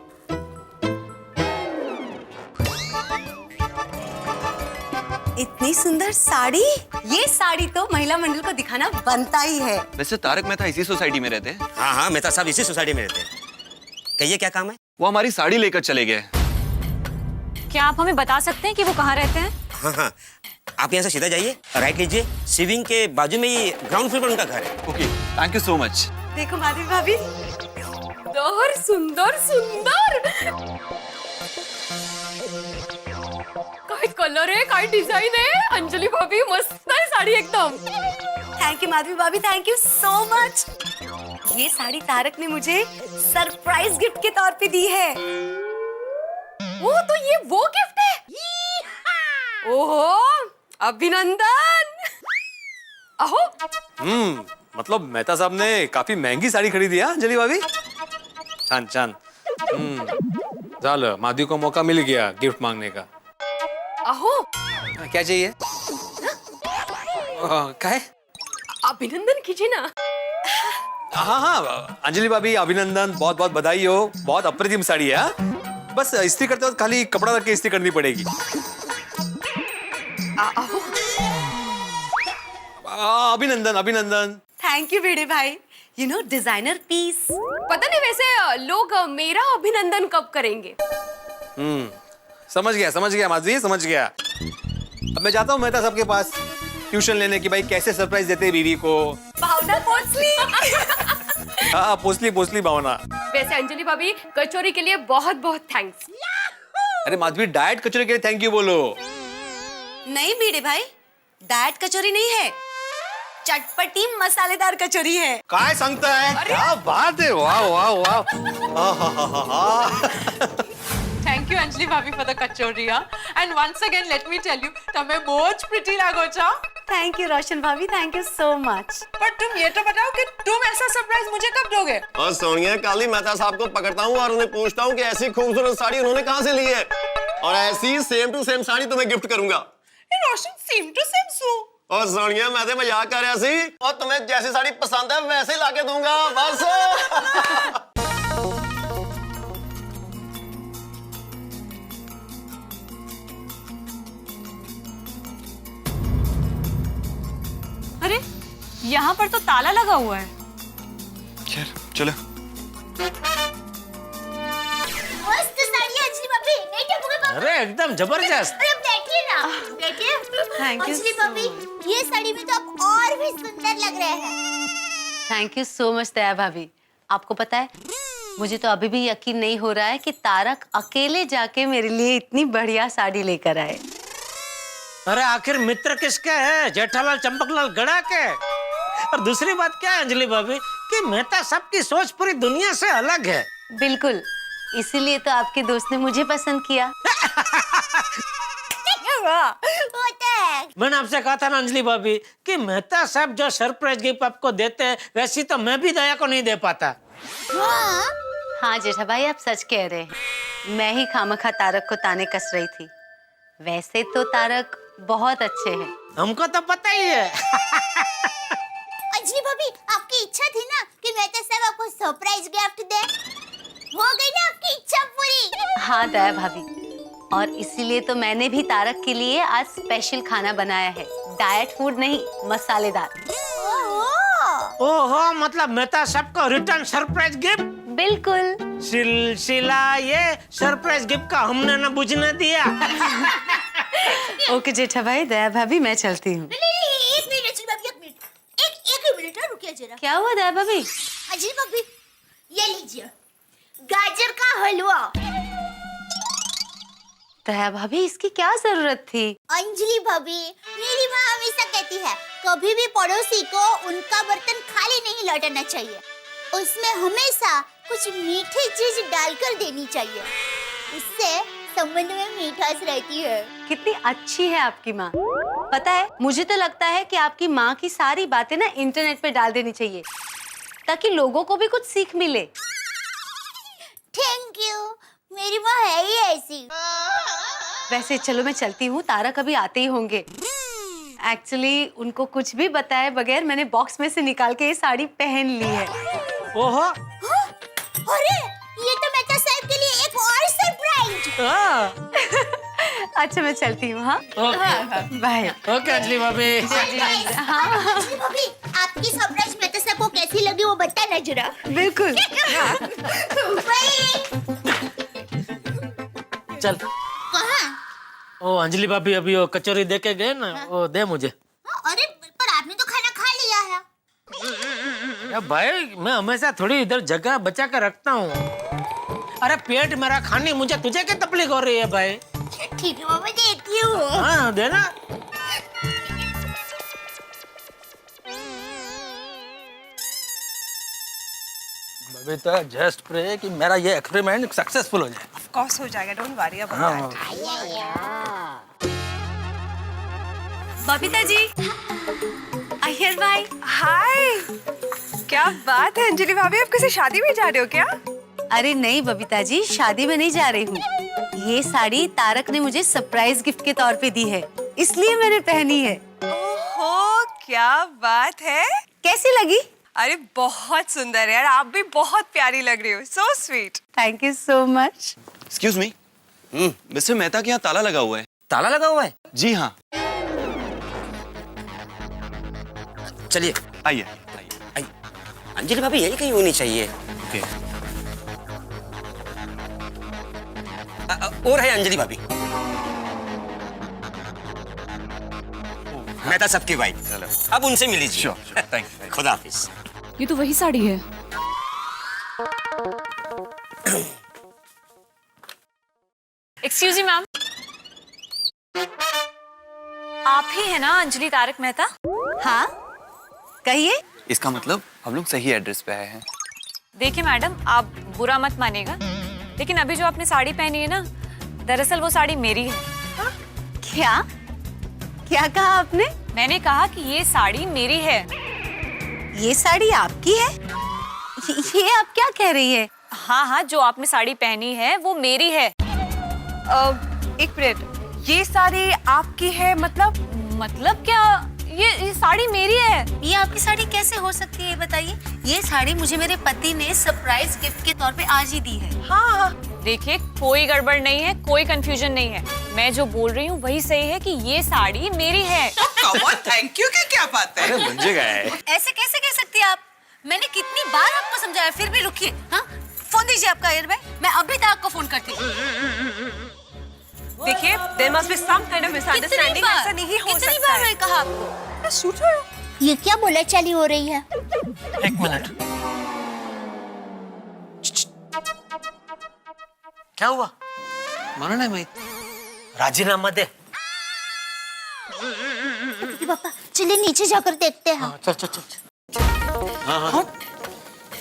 इतनी सुंदर साड़ी, ये साड़ी तो महिला मंडल को दिखाना बनता ही है। वैसे तारक मेहता इसी सोसाइटी में रहते हैं। हाँ हाँ, मेहता साहब इसी सोसाइटी में रहते हैं। कहिए क्या काम है? वो हमारी साड़ी लेकर चले गए। क्या आप हमें बता सकते हैं कि वो कहाँ रहते हैं? हाँ हाँ, आप यहाँ से सीधा जाइए, राइट लीजिए, सिविंग के बाजू में ही ग्राउंड फ्लोर पर उनका घर है। Okay, thank you so much. देखो माधवी भाभी, सुंदर सुंदर सुंदर, काय कलर है, काय डिजाइन है, अंजलि भाभी मस्त है साड़ी एकदम। थैंक यू माधवी भाभी, थैंक यू सो मच। ये साड़ी तारक ने मुझे सरप्राइज गिफ्ट के तौर पे दी है। ओ तो ये वो गिफ्ट है। ओहो, अभिनंदन। अहो, मतलब मेहता साहब ने काफी महंगी साड़ी खरीदी है अंजलि भाभी। छान छान। चलो, माधवी को मौका मिल गया गिफ्ट मांगने का। अहो, क्या चाहिए? क्या है? अभिनंदन कीजिए ना। हाँ हाँ अंजलि भाभी, अभिनंदन, बहुत बहुत बधाई हो। बहुत अप्रतिम साड़ी है। हाँ? बस इस्त्री करते वक्त खाली कपड़ा रख के इस्त्री करनी पड़ेगी। अभिनंदन अभिनंदन। थैंक यू बेड़े भाई, यू नो डिजाइनर पीस। पता नहीं वैसे लोग मेरा अभिनंदन कब करेंगे। समझ गया माधवी, समझ गया। अब मैं जाता हूँ मेहता साहब के पास ट्यूशन लेने की, भाई कैसे सरप्राइज देते हैं बीवी को। भावना पोंसली। हाँ, पोसली भावना। वैसे अंजलि भाभी, कचौरी के लिए बहुत बहुत थैंक्स। अरे माधवी, डाइट कचौरी के लिए थैंक यू बोलो। नहीं बेड़े भाई, डाइट कचौरी नहीं है, चटपटी मसालेदार कचौरी है। काय सांगता है? क्या बात है, वाह वाह वाह। Thank you Anjali Bhabhi for the kachoria. And once again let me tell you, તમે બહુ જ pretty લાગો છો. थैंक यू रोशन भाभी, थैंक यू सो मच। पर तुम ये तो बताओ कि तुम ऐसा सरप्राइज मुझे कब दोगे? और सोनिया, कल ही मेहता साहब को पकड़ता हूँ और उन्हें पूछता हूँ कि ऐसी खूबसूरत साड़ी उन्होंने कहाँ से ली है, और ऐसी सेम टू सेम साड़ी तुम्हें गिफ्ट करूंगा। ये रोशन सेम टू सेम सू। और सोनिया, मैं तो मजाक कर रहा सी, और तुम्हें जैसी साड़ी पसंद है वैसे ही लाके दूंगा बस। अरे यहाँ पर तो ताला लगा हुआ है। चलो। मस्त साड़ी है अंजलि भाभी, नहीं टपूगे पापा? अरे एकदम जबरदस्त। अरे बैठिए ना, बैठिए। Thank you अंजलि so भाभी, ये साड़ी में तो आप और भी सुंदर लग रहे हैं। थैंक यू सो मच दया भाभी। आपको पता है, मुझे तो अभी भी यकीन नहीं हो रहा है कि तारक अकेले जाके मेरे लिए इतनी बढ़िया साड़ी लेकर आए। अरे आखिर मित्र किसके हैं, जेठालाल चंपकलाल गड़ा के। और दूसरी बात क्या है अंजलि भाभी, कि मेहता साहब की सोच पूरी दुनिया से अलग है। बिल्कुल, इसीलिए तो आपके दोस्त ने मुझे पसंद किया। होता है। मैंने आपसे कहा था ना अंजलि भाभी कि मेहता साहब जो सरप्राइज गिफ्ट आपको देते हैं, वैसी तो मैं भी दया को नहीं दे पाता। हाँ जेठा भाई, आप सच कह रहे हैं। मैं ही खामखा तारक को ताने कस रही थी। वैसे तो तारक बहुत अच्छे हैं। हमको तो पता ही है। अंजलि भाभी, आपकी इच्छा थी ना कि मेहता साहब आपको सरप्राइज गिफ्ट दे, हो गई ना आपकी इच्छा पूरी। हाँ दया भाभी, और इसीलिए तो मैंने भी तारक के लिए आज स्पेशल खाना बनाया है। डाइट फूड नहीं, मसालेदार। ओहो, मतलब मेहता साहब को रिटर्न सरप्राइज गिफ्ट। बिल्कुल। सिलसिला ये सरप्राइज गिफ्ट का हमने न बुझने दिया। ओके जेठा भाई, दया भाभी, मैं चलती हूँ। एक मिनट अंजलि भाभी, एक मिनट, एक मिनट रुकिए जरा। क्या हुआ दया भाभी? अंजलि भाभी, ये लीजिए गाजर का हलवा। दया भाभी इसकी क्या जरूरत थी? अंजलि भाभी, मेरी माँ हमेशा कहती है कभी भी पड़ोसी को उनका बर्तन खाली नहीं लौटाना चाहिए, उसमें हमेशा कुछ मीठी चीज डालकर देनी चाहिए, उससे संबंध में मिठास रहती है। कितनी अच्छी है आपकी माँ। पता है, मुझे तो लगता है कि आपकी माँ की सारी बातें ना इंटरनेट पे डाल देनी चाहिए ताकि लोगों को भी कुछ सीख मिले। थैंक यू, मेरी माँ है ही ऐसी। वैसे चलो मैं चलती हूँ, तारक अभी आते ही होंगे। एक्चुअली उनको कुछ भी बताए बगैर मैंने बॉक्स में से निकाल के ये साड़ी पहन ली है। ओहो, अरे ये तो मेहता साहब के लिए एक और सरप्राइज। अच्छा मैं चलती हूँ। हाँ बाय। ओके अंजलि भाभी। अंजलि भाभी, आपकी सरप्राइज मेहता साहब को कैसी लगी वो बताना जरा। बिल्कुल। चल। कहाँ? ओ अंजलि भाभी अभी वो कचौरी दे के गए ना, वो दे मुझे। अरे पर आपने तो खाना खा लिया है। या भाई मैं हमेशा थोड़ी इधर जगह बचा कर रखता हूँ। अरे पेट मेरा खाने, मुझे तुझे क्या तकलीफ हो रही है भाई? ठीक है मैं देती हूँ। हाँ देना। अभी तो जस्ट प्रे कि मेरा ये एक्सपेरिमेंट सक्सेसफुल हो जाए। ऑफ कोर्स हो जाएगा, don't worry about that. Babita ji, Iyer भाई। हाय, क्या बात है अंजलि भाभी, आप किसी शादी में जा रहे हो क्या? अरे नहीं बबीता जी, शादी में नहीं जा रही हूँ। ये साड़ी तारक ने मुझे सरप्राइज गिफ्ट के तौर पे दी है, इसलिए मैंने पहनी है। ओहो, क्या बात है। कैसी लगी? अरे बहुत सुंदर यार, आप भी बहुत प्यारी लग रही हो। So sweet. Thank you so much. Excuse me, mister Mehta के यहाँ ताला लगा हुआ है। ताला लगा हुआ है? जी हाँ। चलिए आइए। आइए। अंजलि भाभी यही कहीं होनी चाहिए। ओके। और है अंजलि भाभी, मेहता साहब की वाइफ। अब उनसे मिल लीजिए। Sure, thank you. खुदा हाफिज। ये तो वही साड़ी है। एक्सक्यूज मी मैम, आप ही है ना अंजलि तारक मेहता? हाँ कहिए। इसका मतलब हम लोग सही एड्रेस पे आए हैं। देखिए मैडम, आप बुरा मत मानिएगा, लेकिन अभी जो आपने साड़ी पहनी है ना, दरअसल वो साड़ी मेरी है। क्या क्या कहा आपने? मैंने कहा कि ये साड़ी मेरी है। ये साड़ी आपकी है? ये आप क्या कह रही है? हाँ हाँ, जो आपने साड़ी पहनी है वो मेरी है। एक मिनट, ये साड़ी आपकी है मतलब क्या? ये साड़ी मेरी है। ये आपकी साड़ी कैसे हो सकती है बताइए? ये साड़ी मुझे मेरे पति ने सरप्राइज गिफ्ट के तौर पे आज ही दी है। हाँ देखिए, कोई गड़बड़ नहीं है, कोई कंफ्यूजन नहीं है। मैं जो बोल रही हूँ वही सही है कि ये साड़ी मेरी है। थैंक यू की क्या बात है? अरे मुझे गया है। ऐसे कैसे कह सकती है आप? मैंने कितनी बार आपको समझाया, फिर भी रुकिए। हाँ फोन दीजिए आपका अय्यर भाई, मैं अभी तक आपको फोन करती हूँ। देखिए, there must be some kind of misunderstanding. ऐसा नहीं हो सकता। कितनी बार मैंने कहा आपको? ये क्या बोला चाली हो रही है? एक मिनट। क्या हुआ? मानो ना मैं राजीनामा दे। पापा चलिए नीचे जाकर देखते हैं। हाँ, चल चल चल। हाँ।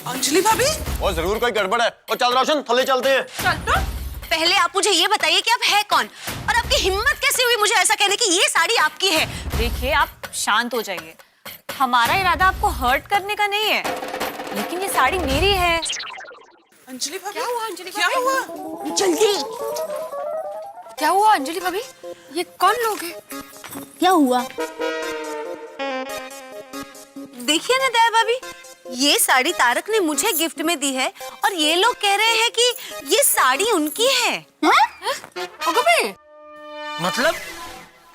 अंजलि भाभी, और जरूर कोई गड़बड़ है। और चल रोशन, थले चलते हैं। चल तो। पहले आप मुझे ये बताइए कि आप है कौन, और आपकी हिम्मत कैसे हुई मुझे ऐसा कहने की ये साड़ी आपकी है? देखिए, आप शांत हो जाइए। हमारा इरादा आपको हर्ट करने का नहीं है, लेकिन ये साड़ी मेरी है। अंजलि भाभी, क्या हुआ अंजलि क्या भाभी? हुआ? जल्दी। क्या हुआ अंजलि भाभी? ये कौन लोग हैं? क्या हुआ? देखिए ना दया भाभी, ये साड़ी तारक ने मुझे गिफ्ट में दी है और ये लोग कह रहे हैं कि ये साड़ी उनकी है। मतलब?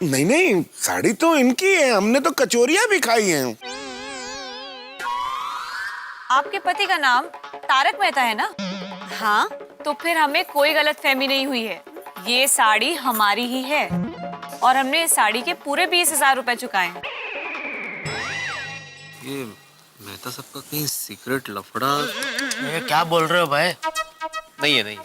नहीं नहीं, साड़ी तो इनकी है, हमने तो कचौरियां भी खाई हैं। आपके पति का नाम तारक मेहता है ना? हाँ। तो फिर हमें कोई गलतफहमी नहीं हुई है। ये साड़ी हमारी ही है और हमने इस साड़ी के पूरे 20,000 रुपए चुकाए हैं। ये मेहता सबका कहीं सीक्रेट लफड़ा? ये क्या बोल रहे हो भाई? नहीं है, नहीं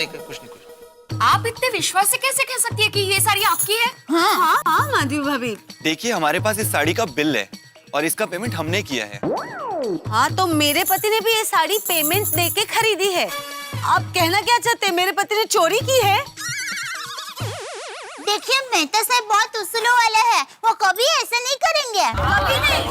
कुछ नहीं। आप इतने विश्वास से कैसे कह सकती है कि ये साड़ी आपकी है? हाँ हाँ माधवी भाभी। देखिए हमारे पास इस साड़ी का बिल है और इसका पेमेंट हमने किया है। हाँ तो मेरे पति ने भी ये साड़ी पेमेंट देके खरीदी है। आप कहना क्या चाहते हैं, मेरे पति ने चोरी की है? देखिए मेहता साहब बहुत उसूलों वाला है, वो कभी ऐसा नहीं करेंगे। कभी नहीं।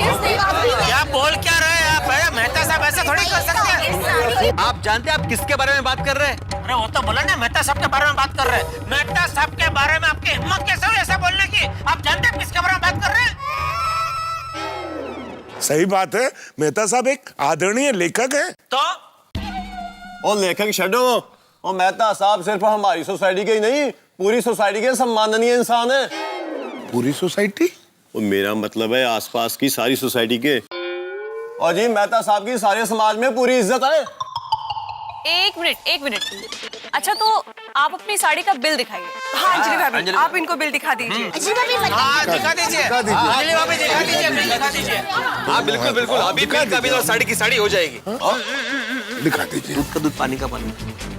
क्या बोल क्या रहे हैं आप? मेहता साहब ऐसा थोड़ी कर सकते हैं। आप जानते हैं आप किसके बारे में बात कर रहे हैं? अरे वो तो बोला ना मेहता साहब के बारे में बात कर रहे हैं। मेहता साहब के बारे में आपकी हिम्मत कैसे हुई ऐसा बोलने की? आप जानते हैं किसके बारे में बात कर रहे हैं? सही बात है, मेहता साहब एक आदरणीय लेखक है। तो और लेखक छो और मेहता साहब सिर्फ हमारी सोसाइटी के ही नहीं, पूरी सोसाइटी के सम्माननीय इंसान है। पूरी सोसाइटी? और मेरा मतलब है आसपास की सारी सोसाइटी के। और जी मेहता साहब की सारे समाज में पूरी इज्जत है। एक मिनट। अच्छा तो आप अपनी साड़ी का बिल दिखाइए। हाँ अंजलि भाभी, आप इनको बिल दिखा दीजिए। अंजलि भाभी हाँ दिखा दीजिए। अंजलि भाभी दिखा दीजिए, बिल दिखा दीजिए। हाँ बिल्कुल बिल्कुल, अभी बिल का बिल और साड़ी की साड़ी हो जाएगी। दिखा दीजिए। दूध का दूध, पानी का पानी।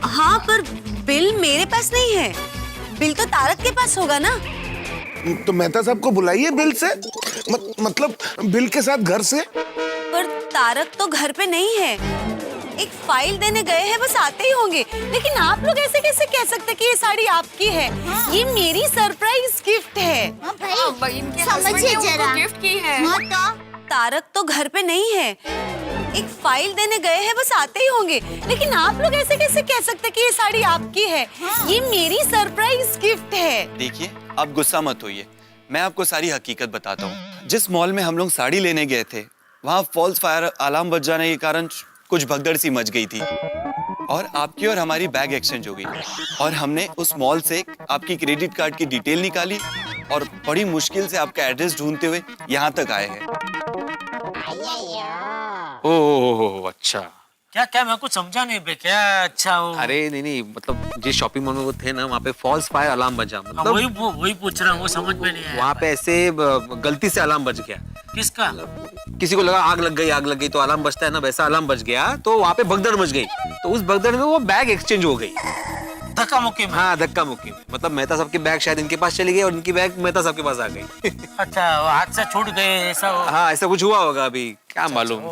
हाँ पर बिल मेरे पास नहीं है, बिल तो तारक के पास होगा ना। तो मेहता साहब को बुलाइए बिल से, मतलब बिल के साथ घर से। पर तारक तो घर पे नहीं है, एक फाइल देने गए हैं, बस आते ही होंगे। लेकिन आप लोग ऐसे कैसे कह सकते कि ये साड़ी आपकी है? ये मेरी सरप्राइज गिफ्ट है। समझिए जरा। गिफ्ट की है। हाँ तो तारक तो घर पे नहीं है, एक फाइल देने गए हैं, बस आते ही होंगे। लेकिन आप लोग ऐसे कैसे कह सकते कि ये साड़ी आपकी है? ये मेरी सरप्राइज गिफ्ट है। देखिए आप गुस्सा मत होइए, मैं आपको सारी हकीकत बताता हूँ। जिस मॉल में हम लोग साड़ी लेने गए थे, वहाँ फॉल्स फायर अलार्म बज जाने के कारण कुछ भगदड़ सी मच गई थी और आपकी और हमारी बैग एक्सचेंज हो गई और हमने उस मॉल से आपकी क्रेडिट कार्ड की डिटेल निकाली और बड़ी मुश्किल से आपका एड्रेस ढूंढते हुए यहाँ तक आए हैं। ओह अच्छा। क्या मैं कुछ समझा नहीं बे, क्या अच्छा हो? अरे नहीं, मतलब जिस शॉपिंग मॉल में वो थे ना, वहाँ पे फॉल्स फायर अलार्म बजा। मतलब वही पूछ रहा हूँ, वो समझ में नहीं आया। वहाँ पे ऐसे गलती से अलार्म बज गया। किसका? किसी को लगा आग लग गई तो अलार्म बजता है ना, वैसा अलार्म बज गया तो वहाँ पे भगदड़ मच गई। तो उस भगदड़ में वो बैग एक्सचेंज हो गई। धक्का मुक्की में? हाँ धक्का मुक्की में, मतलब मेहता साहब की बैग शायद इनके पास चली गई और इनकी बैग मेहता साहब के पास आ गई। अच्छा वो हाथ से छूट गए ऐसा? हाँ ऐसा कुछ हुआ होगा, अभी क्या मालूम।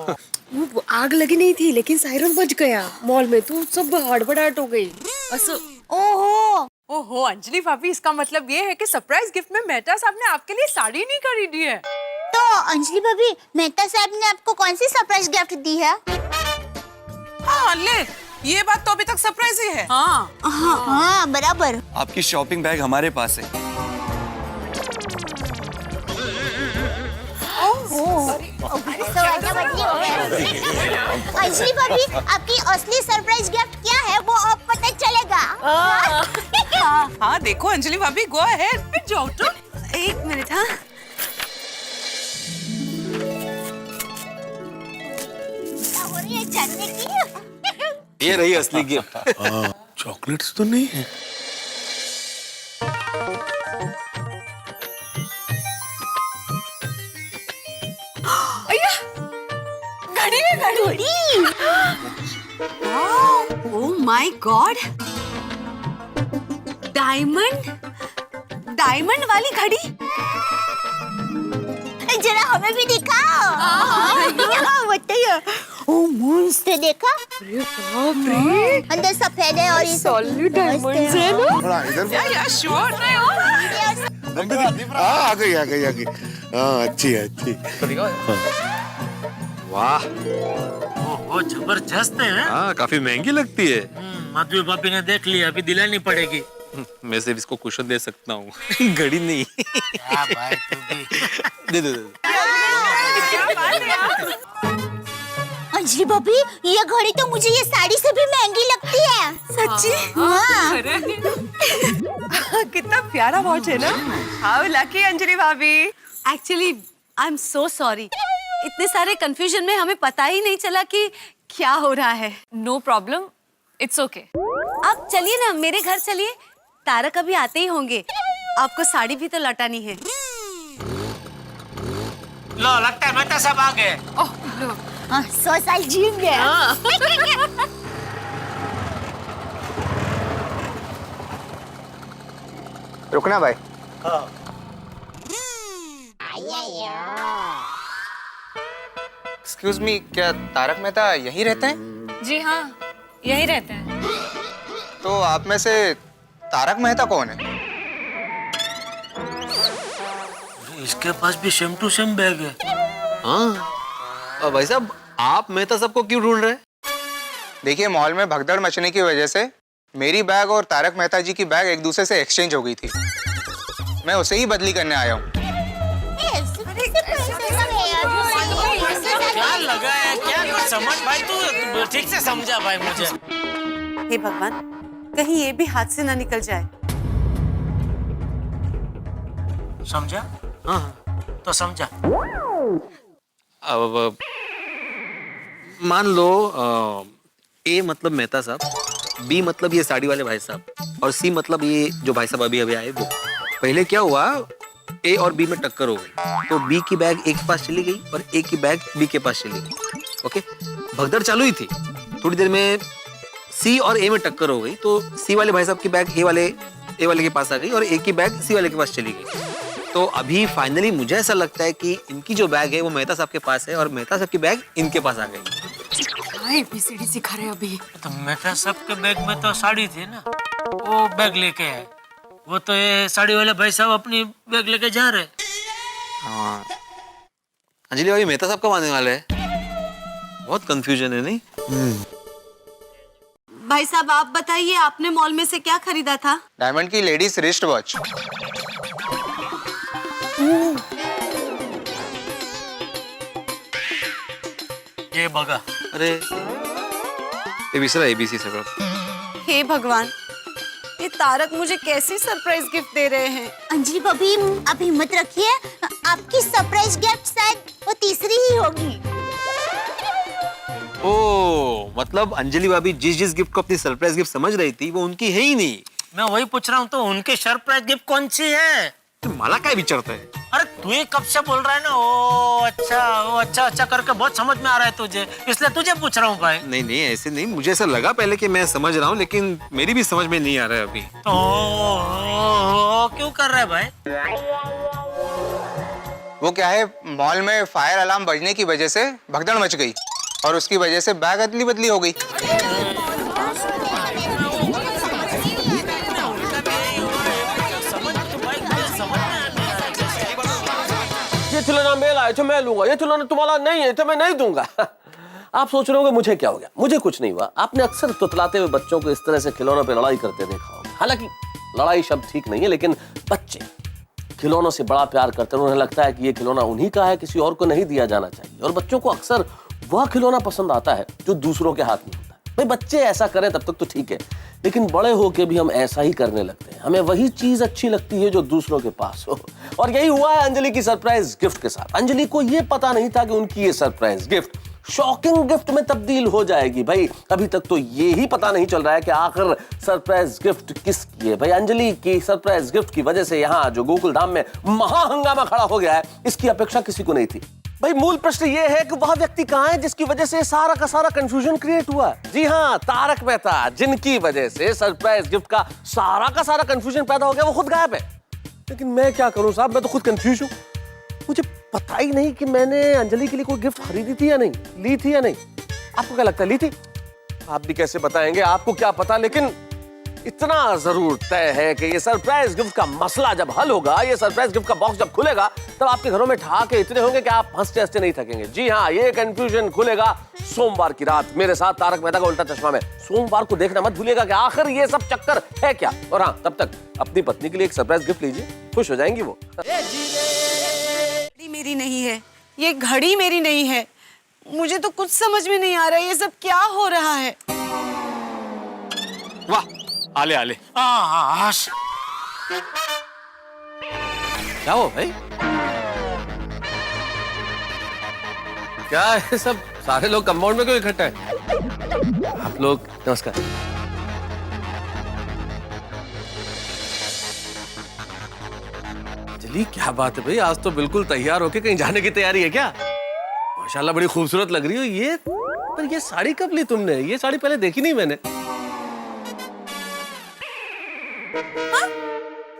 वो आग लगी नहीं थी लेकिन सायरन बज गया मॉल में, तो सब हड़बड़ाहट हो गई। ओहो अंजलि भाभी, इसका मतलब ये है कि सरप्राइज गिफ्ट में मेहता साहब ने आपके लिए साड़ी नहीं खरीदी है। तो अंजलि भाभी, मेहता साहब ने आपको कौन सी सरप्राइज गिफ्ट दी है? हाँ ले, ये बात तो अभी तक सरप्राइज ही है। हाँ बराबर। आपकी शॉपिंग बैग हमारे पास है। अंजलि भाभी, आपकी असली सरप्राइज गिफ्ट क्या है वो अब पता चलेगा। हाँ देखो अंजलि भाभी, गो अहेड। जाओ तो। एक मिनट। हाँ जानने की ये रही असली गिफ्ट। चॉकलेट्स तो नहीं है। घड़ी। ओह माय गॉड, डायमंड वाली घड़ी। जरा हमें भी दिखाओ। बताइए। ओह मस्त देखा? अंदर सफेद है और ये सॉलिड डायमंड्स है ना? थोड़ा इधर। या श्योर। आ गई। हाँ अच्छी है, अच्छी। वाह वो जबरदस्त है। हाँ काफी महंगी लगती है। माधवी भाभी ने देख लिया, अभी दिलानी पड़ेगी। मैं सिर्फ इसको कुशन दे सकता हूँ, घड़ी नहीं। भाई तू भी। दे। अंजलि भाभी, ये घड़ी तो मुझे ये साड़ी से भी महंगी लगती है। सच्ची? हाँ। कितना प्यारा वॉच है ना। हाउ लकी अंजलि भाभी। Actually I am so sorry, इतने सारे कंफ्यूजन में हमें पता ही नहीं चला कि क्या हो रहा है। No problem, it's okay. आप चलिए ना, मेरे घर चलिए, तारक अभी आते ही होंगे। आपको साड़ी भी तो लौटानी है। लो लगता है मेहता साहब आ गए। 100 साल जिएंगे। रुकना भाई। एक्सक्यूज मी, क्या तारक मेहता यहीं रहते हैं? जी हाँ, यही रहते हैं। तो आप में से तारक मेहता कौन है? इसके पास भी सेम टू सेम बैग है। हाँ, और भाई साहब आप मेहता सबको क्यों ढूंढ रहे हैं? देखिए, मॉल में भगदड़ मचने की वजह से मेरी बैग और तारक मेहता जी की बैग एक दूसरे से एक्सचेंज हो गई थी। मैं उसे ही बदली करने आया हूँ। क्या लगा है, क्या कुछ समझ भाई, तू ठीक से समझा भाई मुझे। हे भगवान, कहीं ये भी हाथ से ना निकल जाए। समझा? हाँ, तो समझा। अब मान लो ए मतलब मेहता साहब, बी मतलब ये साड़ी वाले भाई साहब, और सी मतलब ये जो भाई साहब अभी अभी आए वो। पहले क्या हुआ, ए और बी में टक्कर हो गई, तो बी की बैग ए के पास चली गई और ए की बैग बी के पास चली गई। ओके, भगदड़ चालू ही थी। थोड़ी देर में सी और ए में टक्कर हो गई, तो सी वाले भाई साहब की बैग ए वाले के पास आ गई और ए की बैग सी वाले के पास चली गई। तो अभी फाइनली मुझे ऐसा लगता है कि इनकी जो बैग है वो मेहता साहब के पास है और मेहता साहब की बैग इनके पास आ गई। ABCD सिखा रहे अभी। तो मेहता साहब के बैग में तो साड़ी थी ना, वो बैग लेके आए। वो तो ये साड़ी वाले भाई साहब अपनी बैग लेके जा रहे। हाँ, अंजलि भाई मेहता साहब कब आने वाले हैं? बहुत कंफ्यूजन है नहीं? भाई साहब आप बताइए, आपने मॉल में से क्या खरीदा था? डायमंड की लेडीज रिस्ट वॉच। ये बगा। अरे ये विसरा ABC सब। हे भगवान, ये तारक मुझे कैसी सरप्राइज गिफ्ट दे रहे हैं? अंजलि भाभी आप हिम्मत रखिए, आपकी सरप्राइज गिफ्ट शायद वो तीसरी ही होगी। ओ, मतलब अंजलि भाभी जिस गिफ्ट को अपनी सरप्राइज गिफ्ट समझ रही थी वो उनकी है ही नहीं। मैं वही पूछ रहा हूँ, तो उनके सरप्राइज गिफ्ट कौन सी है? तो माला क्या विचारता है? अरे तू ही कब से बोल रहा है ना, ओ अच्छा करके बहुत समझ में आ रहा है तुझे, इसलिए तुझे पूछ रहा हूँ भाई। नहीं ऐसे नहीं, मुझे ऐसा लगा पहले कि मैं समझ रहा हूँ, लेकिन मेरी भी समझ में नहीं आ रहा है अभी। तो क्यों कर रहा है भाई? वो क्या है, मॉल में फायर अलार्म बजने की वजह से भगदड़ मच गई और उसकी वजह से बैग अदली बदली हो गई। ये खिलौना मेरा है तो मैं लूंगा, ये खिलौना तुम्हारा नहीं है तो मैं नहीं दूंगा। आप सोच रहे होंगे मुझे क्या हो गया? मुझे कुछ नहीं हुआ। आपने अक्सर तुतलाते हुए बच्चों को इस तरह से खिलौनों पे लड़ाई करते देखा होगा। हालांकि लड़ाई शब्द ठीक नहीं है, लेकिन बच्चे खिलौनों से बड़ा प्यार करते हैं। उन्हें लगता है कि ये खिलौना उन्हीं का है, किसी और को नहीं दिया जाना चाहिए। और बच्चों को अक्सर वह खिलौना पसंद आता है जो दूसरों के हाथ में होता है। भाई बच्चे ऐसा करें तब तक तो ठीक है, लेकिन बड़े होके भी हम ऐसा ही करने लगते हैं। हमें वही चीज अच्छी लगती है जो दूसरों के पास हो। और यही हुआ है अंजलि की सरप्राइज गिफ्ट के साथ। अंजलि को यह पता नहीं था कि उनकी ये सरप्राइज गिफ्ट शॉकिंग गिफ्ट में तब्दील हो जाएगी। भाई अभी तक तो ये ही पता नहीं चल रहा है कि आखिर सरप्राइज गिफ्ट किसकी है। भाई अंजलि की सरप्राइज गिफ्ट की वजह से यहाँ जो गोकुल धाम में महाहंगामा खड़ा हो गया है, इसकी अपेक्षा किसी को नहीं थी। भाई मूल प्रश्न ये है कि वह व्यक्ति कहाँ है जिसकी वजह से सारा का सारा कंफ्यूजन क्रिएट हुआ। जी हाँ, तारक मेहता, जिनकी वजह से सरप्राइज गिफ्ट का सारा कंफ्यूजन पैदा हो गया, वो खुद गायब है। लेकिन मैं क्या करूं साहब, मैं तो खुद कंफ्यूज हूं। मुझे पता ही नहीं कि मैंने अंजलि के लिए कोई गिफ्ट खरीदी थी या नहीं, ली थी या नहीं। आपको क्या लगता है ली थी? आप भी कैसे बताएंगे, आपको क्या पता। लेकिन इतना जरूर तय है कि ये सरप्राइज गिफ्ट का मसला जब हल होगा, ये सरप्राइज गिफ्ट का बॉक्स जब खुलेगा, तब आपके घरों में ठहाके इतने होंगे कि आप हंसते हंसते नहीं थकेंगे। जी हाँ, ये कंफ्यूजन खुलेगा सोमवार की रात मेरे साथ तारक मेहता का उल्टा चश्मा में। सोमवार को देखना मत भूलिएगा कि आखिर ये सब चक्कर है क्या। और हाँ, तब तक अपनी पत्नी के लिए एक सरप्राइज गिफ्ट लीजिए, खुश हो जाएंगी वो। मेरी नहीं है, ये घड़ी मेरी नहीं है। मुझे तो कुछ समझ में नहीं आ रहा है, ये सब क्या हो रहा है। वाह, आले आले। क्या हो भाई? क्या है सब सारे लोग कंपाउंड में क्यों इकट्ठा है? आप लोग नमस्कार। अंजलि क्या बात है भाई, आज तो बिल्कुल तैयार होके कहीं जाने की तैयारी है क्या? माशाल्लाह बड़ी खूबसूरत लग रही हो। ये पर ये साड़ी कब ली तुमने? ये साड़ी पहले देखी नहीं मैंने।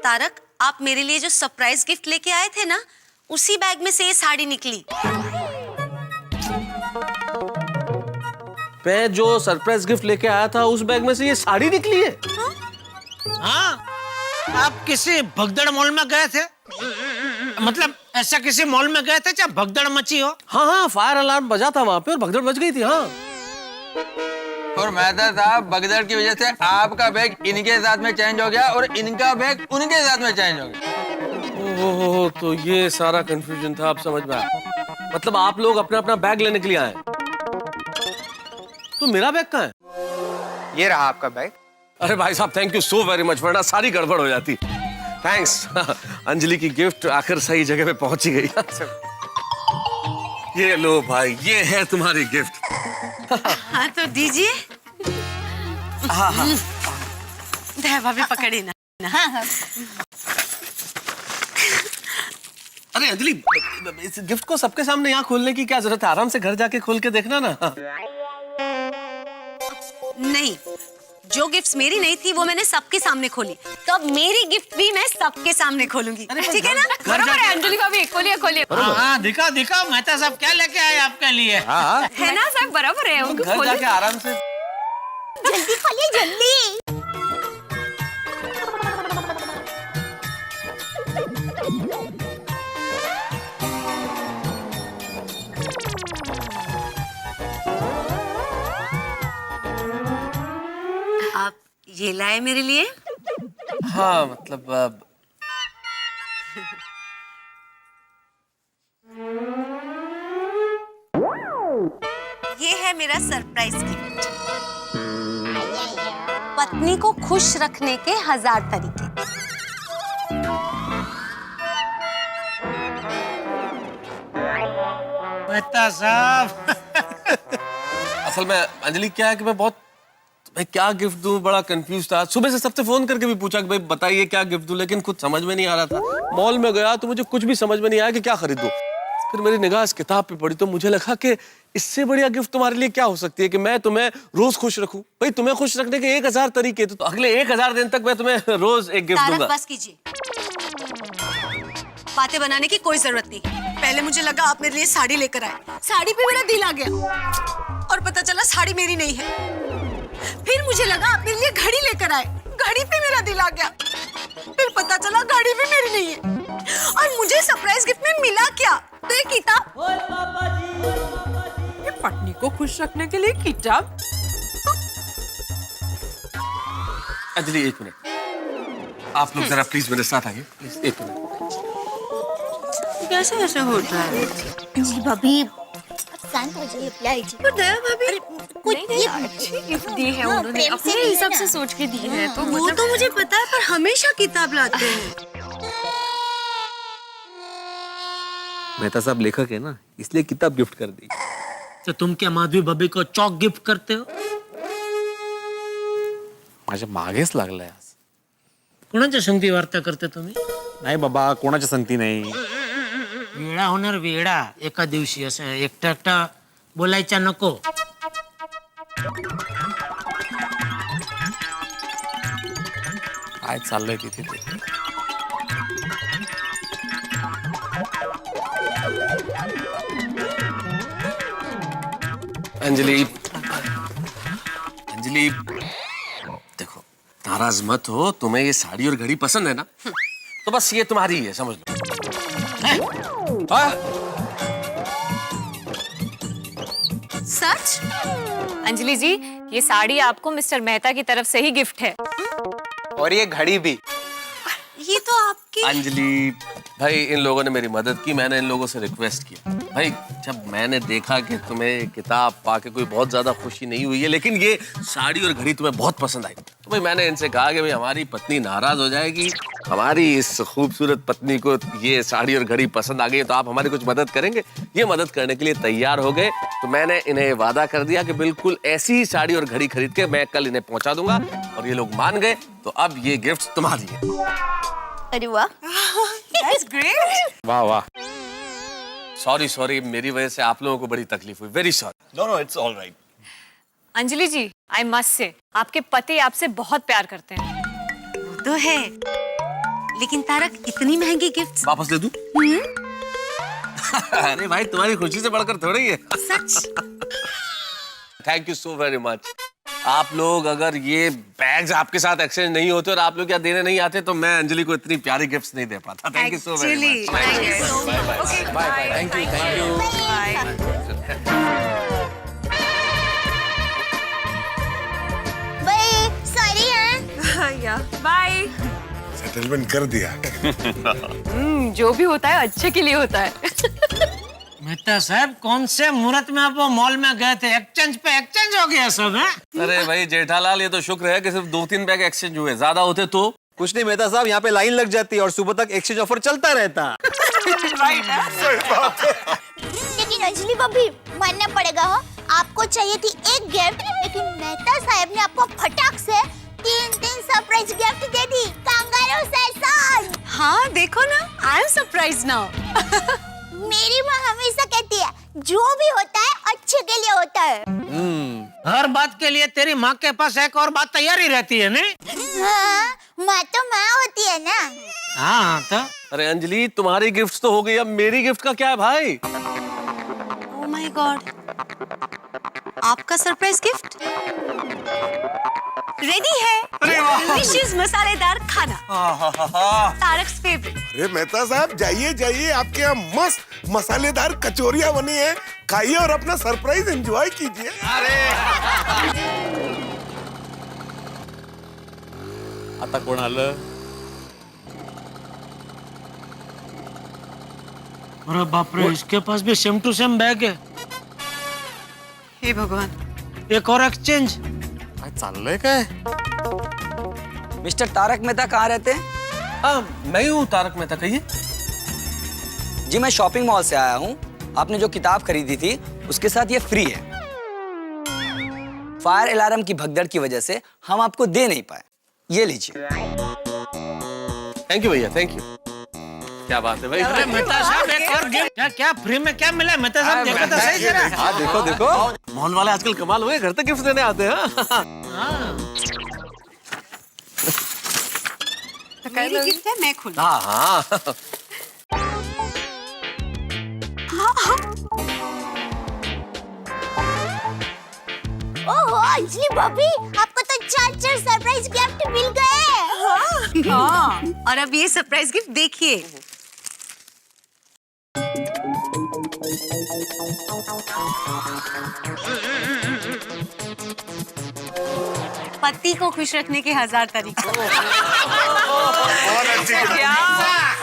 तारक, आप मेरे लिए जो सरप्राइज गिफ्ट लेके आए थे ना, उसी बैग में से ये साड़ी निकली। मैं जो सरप्राइज गिफ्ट लेके आया था उस बैग में से ये साड़ी निकली है। हाँ, आप किसी भगदड़ मॉल में गए थे? मतलब ऐसा किसी मॉल में गए थे जहाँ भगदड़ मची हो? हाँ हाँ, फायर अलार्म बजा था वहां पे और भगदड़ बच गई थी। हाँ, और मेहता साहब, भगदड़ की वजह से आपका बैग इनके साथ में चेंज हो गया और इनका बैग उनके साथ में चेंज हो गया। ओहो, तो ये सारा कंफ्यूजन था, अब समझ में आया। मतलब आप लोग अपना अपना बैग लेने के लिए आए। तो मेरा बैग कहाँ है? ये रहा आपका बैग। अरे भाई साहब, thank you so very much, वरना सारी गड़बड़ हो जाती। थैंक्स। अंजलि की गिफ्ट आखिर सही जगह पे पहुंची गई। ये लो भाई, ये है तुम्हारी गिफ्ट। हाँ तो दीजिए। हाँ हाँ, दया भाभी पकड़ी ना। हाँ। अरे अंजलि, इस गिफ्ट को सबके सामने यहाँ खोलने की क्या जरूरत है? आराम से घर जाके खोल के देखना ना। नहीं, जो गिफ्ट्स मेरी नहीं थी वो मैंने सबके सामने खोली, तो अब मेरी गिफ्ट भी मैं सबके सामने खोलूंगी। ठीक है ना? बराबर है अंजलि भाभी, खोलिए खोलिए। हाँ, दिखाओ मेहता साहब क्या लेके आए आपके लिए। हाँ, है ना साहब, बराबर है, उनको घर जाके आराम से। जल्दी खोलिए, जल्दी। आप ये लाए मेरे लिए? हाँ, मतलब ये है मेरा सरप्राइज गिफ्ट। पत्नी को खुश रखने के 1000 तरीके। मेहता साहब। असल में अंजलि क्या है कि मैं क्या गिफ्ट दूं, बड़ा कंफ्यूज था। सुबह से सबसे फोन करके भी पूछा कि भाई बताइए क्या गिफ्ट दूं, लेकिन कुछ समझ में नहीं आ रहा था। मॉल में गया तो मुझे कुछ भी समझ में नहीं आया कि क्या खरीदूं। फिर मेरी निगाह इस किताब पे पड़ी तो मुझे लगा कि इससे बढ़िया गिफ्ट तुम्हारे लिए क्या हो सकती है कि मैं तुम्हें रोज खुश रखूं। भाई, तुम्हें खुश रखने के 1000 तरीके, तो अगले 1000 दिन तक मैं तुम्हें रोज एक गिफ्ट दूंगा। बस कीजिए, बातें बनाने की कोई जरूरत नहीं। पहले मुझे लगा आप मेरे लिए साड़ी लेकर आए, साड़ी पे मेरा दिल आ गया और पता चला साड़ी मेरी नहीं है। फिर मुझे लगा आप मेरे लिए घड़ी लेकर आए, घड़ी पे मेरा दिल आ गया। फिर पता चला घड़ी भी मेरी नहीं है। और मुझे सरप्राइज गिफ्ट में मिला क्या? तो ये किताब। ये पत्नी को खुश रखने के लिए किताब। अंजलि, एक मिनट, आप लोग जरा प्लीज मेरे साथ आइए, प्लीज एक मिनट। कैसे ऐसे होता है? जी भाभी, शांत हो जाइए, प्लीज। दया भाभी, कुछ ये अच्छी गिफ्ट दी है हाँ, उन्होंने, प्रेम से अपने दी है हिसाब ना। से सोच के दी है। तो वो तो मुझे पता है, पर हमेशा किताब लाते हैं। मेहता साहब लेखक है ना, इसलिए किताब गिफ्ट कर दी। तो तुम क्या माधवी भाभी को चॉक गिफ्ट करते हो? माझ्या मागेच लागलाय आज. कोणाच्या संगती वार्ता करते तुम्ही? नाही बाबा, कोणाच्या संगती नाही. वेळा होणार वेळा एका दिवशी, असं एकटा एकटा बोलायचा नको. काय चाललंय तिथे ते. अंजलि, अंजलि देखो, नाराज मत हो। तुम्हें ये साड़ी और घड़ी पसंद है ना, तो बस ये तुम्हारी ही है, समझ लो। सच? अंजलि जी, ये साड़ी आपको मिस्टर मेहता की तरफ से ही गिफ्ट है। और ये घड़ी भी। ये तो आपकी। अंजलि भाई, इन लोगों ने मेरी मदद की, मैंने इन लोगों से रिक्वेस्ट किया। भाई, जब मैंने देखा कि तुम्हें किताब पाके कोई बहुत ज्यादा खुशी नहीं हुई है, लेकिन ये साड़ी और घड़ी तुम्हें बहुत पसंद आई, तो भाई मैंने इनसे कहा कि भाई हमारी पत्नी नाराज हो जाएगी, हमारी इस खूबसूरत पत्नी को ये साड़ी और घड़ी पसंद आ गई है, तो आप हमारी कुछ मदद करेंगे। ये मदद करने के लिए तैयार हो गए, तो मैंने इन्हें वादा कर दिया कि बिल्कुल ऐसी ही साड़ी और घड़ी खरीद के मैं कल इन्हें पहुंचा दूंगा, और ये लोग मान गए। तो अब ये गिफ्ट तुम्हारी है। अरे वाह, That's great. वाह वाह. सॉरी, मेरी वजह से आप लोगों को बड़ी तकलीफ हुई, very sorry. No, it's all right. Anjali ji, I must say आपके पति आपसे बहुत प्यार करते हैं। तो है, लेकिन तारक इतनी महंगी गिफ्ट्स वापस दे दूं? अरे भाई तुम्हारी खुशी से बढ़कर थोड़ी है। सच। Thank you so very much. आप लोग अगर ये बैग्स आपके साथ एक्सचेंज नहीं होते और आप लोग क्या देने नहीं आते तो मैं अंजलि को इतनी प्यारी गिफ्ट्स नहीं दे पाता। Thank you so very much. Bye bye. Thank you. Bye. Sorry हाँ। बाय। सेटलमेंट कर दिया। जो भी होता है अच्छे के लिए होता है। मेहता साहब कौन से मुहूर्त में आप वो मॉल में गए थे? एक्सचेंज पे एक्सचेंज हो गया सब है? अरे भाई जेठालाल ये तो शुक्र है कि सिर्फ 2-3 बैग एक्सचेंज हुए, ज्यादा होते तो कुछ नहीं मेहता साहब, यहाँ पे लाइन लग जाती है और सुबह तक एक्सचेंज ऑफर चलता रहता। लेकिन अंजलि भाभी मानना पड़ेगा हो, आपको चाहिए थी एक गिफ्ट लेकिन मेहता साहब ने आपको फटाक से 3 सरप्राइज गिफ्ट दे दी। Kangaroo session. हाँ देखो ना, आई एम सरप्राइज नाउ। मेरी माँ हमेशा कहती है जो भी होता है अच्छे के लिए होता है। हर बात के लिए तेरी माँ के पास एक और बात तैयार ही रहती है नहीं? हाँ, माँ तो माँ होती है ना। हाँ तो अरे अंजलि तुम्हारी गिफ्ट तो हो गई, अब मेरी गिफ्ट का क्या है भाई? ओह माय गॉड, आपका सरप्राइज गिफ्ट रेडी है। डिलीशियस मसालेदार खाना, तारक्स फेवरेट। अरे मेहता साहब जाइए जाइए, आपके यहाँ मस्त मसालेदार कचौरियाँ बनी है, खाइए और अपना सरप्राइज एंजॉय कीजिए। आता कोण आलं? अरे बाप रे, इसके पास भी सेम टू सेम बैग है। हे भगवान, एक और एक्सचेंज। चाललंय काय? मिस्टर तारक मेहता कहाँ रहते हैं? हाँ मैं हूँ तारक मेहता, कहिए। जी मैं शॉपिंग मॉल से आया हूँ। आपने जो किताब खरीदी थी उसके साथ ये फ्री है। फायर अलार्म की भगदड़ की वजह से हम आपको दे नहीं पाए, ये लीजिए। थैंक यू भैया, थैंक यू। क्या बात है भाई। अरे मेहता साहब एक और गिफ्ट। क्या फ्री में क्या मिला मेहता साहब? देखो तो सही जरा। हाँ देखो देखो, मॉल वाले आजकल कमाल हुए, घर तक गिफ्ट देने आते हैं। मेरी गिफ्ट है, मैं खोलूं। हाँ हाँ। ओहो अंजलि भाभी, आपको तो 4 सरप्राइज गिफ्ट मिल गए। हाँ, और अब ये सरप्राइज गिफ्ट देखिए। पति को खुश रखने के 1000 तरीके। क्या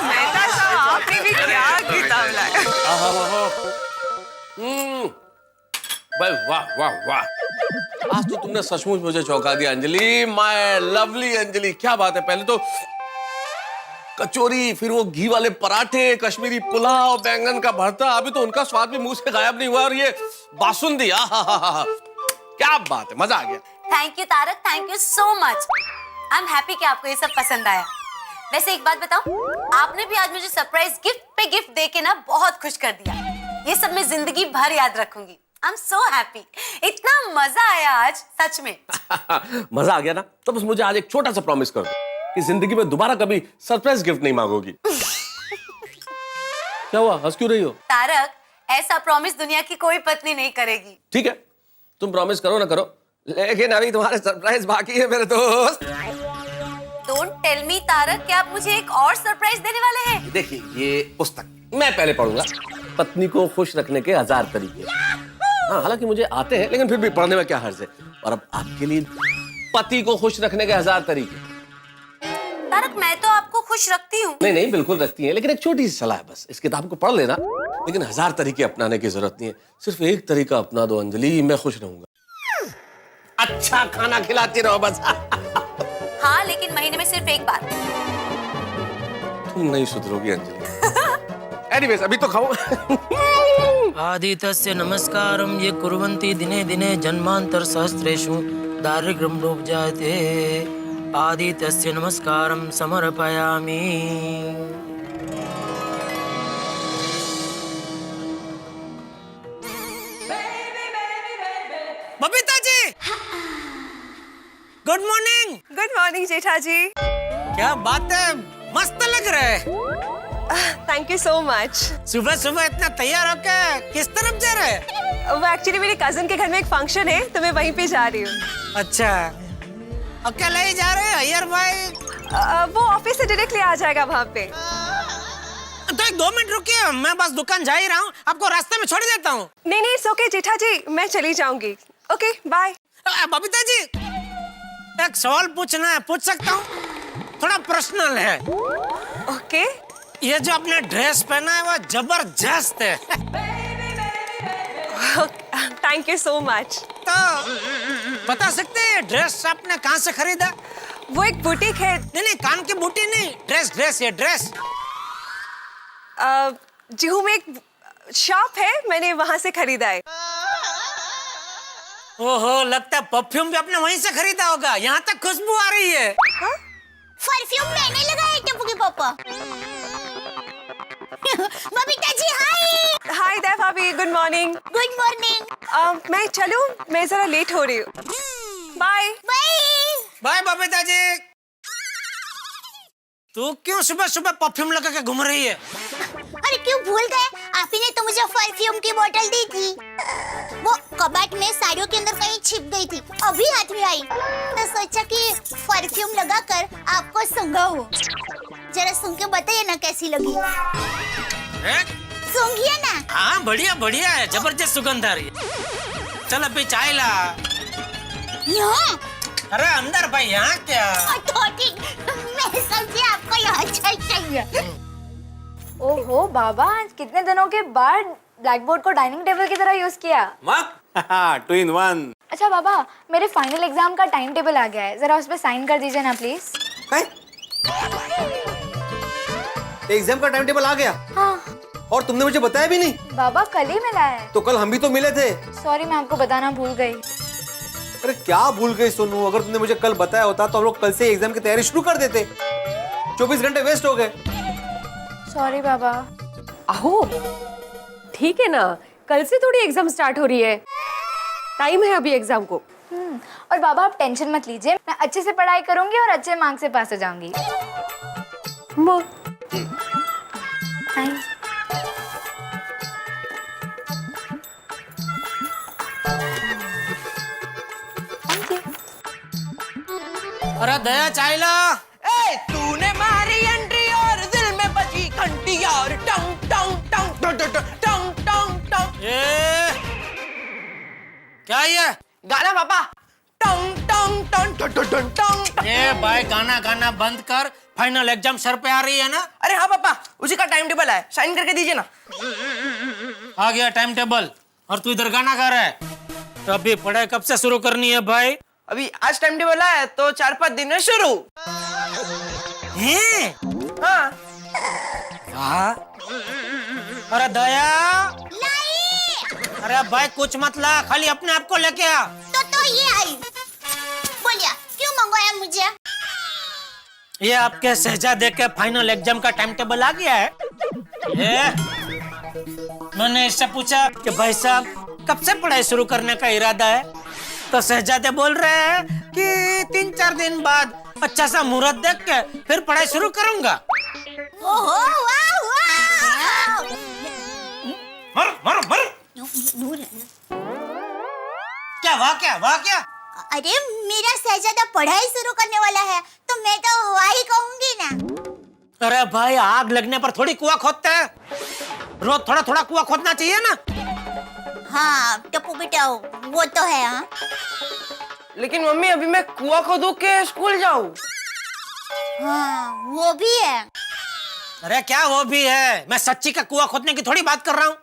मेहता साहब, आपने भी क्या किताब लाया? भाई वाह वाह वाह, आज तो तुमने सचमुच मुझे चौंका दिया अंजलि, माय लवली अंजलि। क्या बात है, पहले तो कचौरी, फिर वो घी वाले पराठे, कश्मीरी पुलाव, बैंगन का भरता, अभी तो उनका स्वाद भी मुंह से गायब नहीं हुआ, और ये बासुंदी, क्या बात है, मजा आ गया। Thank you Tarak, thank you so much. I am happy कि आपको ये सब पसंद आया। वैसे एक बात बताऊं, आपने भी आज मुझे सरप्राइज गिफ्ट पे गिफ्ट देके ना बहुत खुश कर दिया। ये सब मैं जिंदगी भर याद रखूंगी। आई एम सो हैप्पी, इतना मजा आया आज सच में। मजा आ गया ना, तो बस मुझे आज एक छोटा सा प्रॉमिस कर दो कि जिंदगी में दोबारा कभी सरप्राइज गिफ्ट नहीं मांगोगी। क्या हुआ, हंस क्यों रही हो? तारक, ऐसा प्रॉमिस दुनिया की कोई पत्नी नहीं करेगी। ठीक है, तुम प्रॉमिस करो ना करो, लेकिन अभी तुम्हारे सरप्राइज बाकी है मेरे दोस्त। डोंट टेल मी तारक, क्या आप मुझे एक और सरप्राइज देने वाले हैं? देखिए ये पुस्तक मैं पहले पढ़ूंगा, पत्नी को खुश रखने के 1000 तरीके। हाँ हालांकि मुझे आते हैं, लेकिन फिर भी पढ़ने में क्या हर्ज है। और अब आपके लिए पति को खुश रखने के 1000 तरीके। तारक, मैं तो आपको खुश रखती हूँ। नहीं नहीं बिल्कुल रखती हैं, लेकिन एक छोटी सी सलाह है, बस इस किताब को पढ़ लेना, लेकिन 1000 तरीके अपनाने की जरूरत नहीं है। सिर्फ एक तरीका अपना दो अंजलि, मैं खुश रहूंगा। अच्छा खाना खिलाती रहो बस। हाँ लेकिन महीने में सिर्फ एक बार। तुम नहीं सुधरोगी अंजलि। एनीवेज अभी तो खाओ। आदितस्य नमस्कारं ये कुर्वन्ति दिने दिने जन्मांतर सहस्रेषु दारिद्र्यं रोपजायते। आदितस्य नमस्कारं समर्पयामि। Babita ji, good morning. Good morning जेठा जी। क्या बात है, मस्त लग रहा है। Thank you so much. सुबह सुबह इतना तैयार होकर किस तरफ जा रहे हैं? वो एक्चुअली मेरे कजन के घर में एक फंक्शन है तो मैं वहीं पे जा रही हूँ। अच्छा, अकेले ही जा रहे हैं अय्यर भाई? वो ऑफिस से डायरेक्टली आ जाएगा वहाँ पे। तो एक 2 मिनट रुकिए, मैं बस दुकान जा ही रहा हूँ, आपको रास्ते में छोड़ देता हूँ। नहीं नहीं, इट्स ओके जेठा जी, मैं चली जाऊंगी। Okay bye. बबीता जी, एक सवाल पूछना है, पूछ सकता हूँ? थोड़ा पर्सनल है। ओके। ये जो आपने ड्रेस पहना है वो जबरदस्त है। Thank you so much. तो बता सकते हैं ड्रेस आपने कहाँ से खरीदा? वो एक बुटीक है। नहीं, कान की बूटी नहीं, ड्रेस ये ड्रेस। जुहू में एक शॉप है, मैंने वहां से खरीदा है। ओहो, लगता है परफ्यूम भी आपने वहीं से खरीदा होगा, यहाँ तक खुशबू आ रही है। परफ्यूम मैंने लगाया है टप्पू के पापा। बबीता जी हाय। हाय देव भाभी, गुड मॉर्निंग। Good morning. मैं चलूं? मैं जरा लेट हो रही हूँ। Bye bye. Bye Babita ji. तू क्यों सुबह सुबह परफ्यूम लगा के घूम रही है? अरे क्यों भूल गए, आप ही ने तो मुझे परफ्यूम की बोतल दी थी। वो कबाट में साड़ियों के अंदर कहीं छिप गई थी, अभी हाथ में आई तो सोचा कि परफ्यूम लगाकर आपको सूंघाऊं। जरा सूंघ के बताइए ना कैसी लगी। सूंघिए ना। हाँ बढ़िया बढ़िया है, जबरदस्त सुगंध आ रही है। चल अभी चाय ला। यहाँ? अरे अंदर भाई, यहाँ क्या? तो ठीक, मैं समझी आपको यहाँ चाय चाहिए। ओहो बाबा, आज कितने दिनों के बाद ब्लैक बोर्ड को डाइनिंग टेबल की तरह यूज किया। 2 in 1। अच्छा बाबा, मेरे फाइनल एग्जाम का टाइम टेबल आ गया है, जरा उस पे साइन कर दीजिए ना प्लीज। एग्जाम का टाइम टेबल आ गया? हाँ। और तुमने मुझे बताया भी नहीं? बाबा कल ही मिला है। तो कल हम भी तो मिले थे। सॉरी, मैं आपको बताना भूल गई। अरे क्या भूल गई सोनू, अगर तुमने मुझे कल बताया होता तो हम लोग कल से एग्जाम की तैयारी शुरू कर देते। 24 घंटे वेस्ट हो गए। सॉरी बाबा। आहो, ठीक है ना, कल से थोड़ी एग्जाम स्टार्ट हो रही है, टाइम है अभी एग्जाम को। और बाबा आप टेंशन मत लीजिए, मैं अच्छे से पढ़ाई करूंगी और अच्छे मार्क्स से पास हो जाऊंगी। वो अरे दया चाय ला। ए, तूने मारी एंट्री और दिल में बजी घंटी और टंग टंग टंग टंग टंग टंग टंग। ये क्या ये? गाना पापा। टंग टंग टंग टंग टंग टंग। ये भाई गाना बंद कर, फाइनल एग्जाम सर पे आ रही है ना? अरे हाँ पापा, उसी का टाइम टेबल है, साइन करके दीजिए ना। आ गया टाइम टेबल, और तू इधर गाना गा रहा है? तो अभी पढ़ाई कब से शुरू करनी है भाई? अभी आज टाइम टेबल है तो 4-5 दिन में शुरू। हाँ। हाँ? अरे दया, अरे भाई कुछ मत ला, खाली अपने आप को लेके आ। तो ये आई। बोलिए क्यों मंगवाया मुझे? ये आपके शहजादे के फाइनल एग्जाम का टाइम टेबल आ गया है। ये मैंने इससे पूछा कि भाई साहब कब से पढ़ाई शुरू करने का इरादा है, तो शहजादे बोल रहे हैं कि 3-4 दिन बाद अच्छा सा मुहूर्त देख के फिर पढ़ाई शुरू करूंगा। ओहो वाह वाह। मर मर मर। क्या वाह क्या? अरे मेरा शहजादा पढ़ाई शुरू करने वाला है तो मैं तो हुआ ही कहूंगी ना। अरे भाई आग लगने पर थोड़ी कुआं खोदते हैं, रोज थोड़ा थोड़ा कुआं खोदना चाहिए ना। हाँ टप्पू बेटा वो तो है। हाँ लेकिन मम्मी अभी मैं कुआं खोदूं के स्कूल जाऊं? हाँ वो भी है। अरे क्या वो भी है, मैं सच्ची का कुआं खोदने की थोड़ी बात कर रहा हूँ।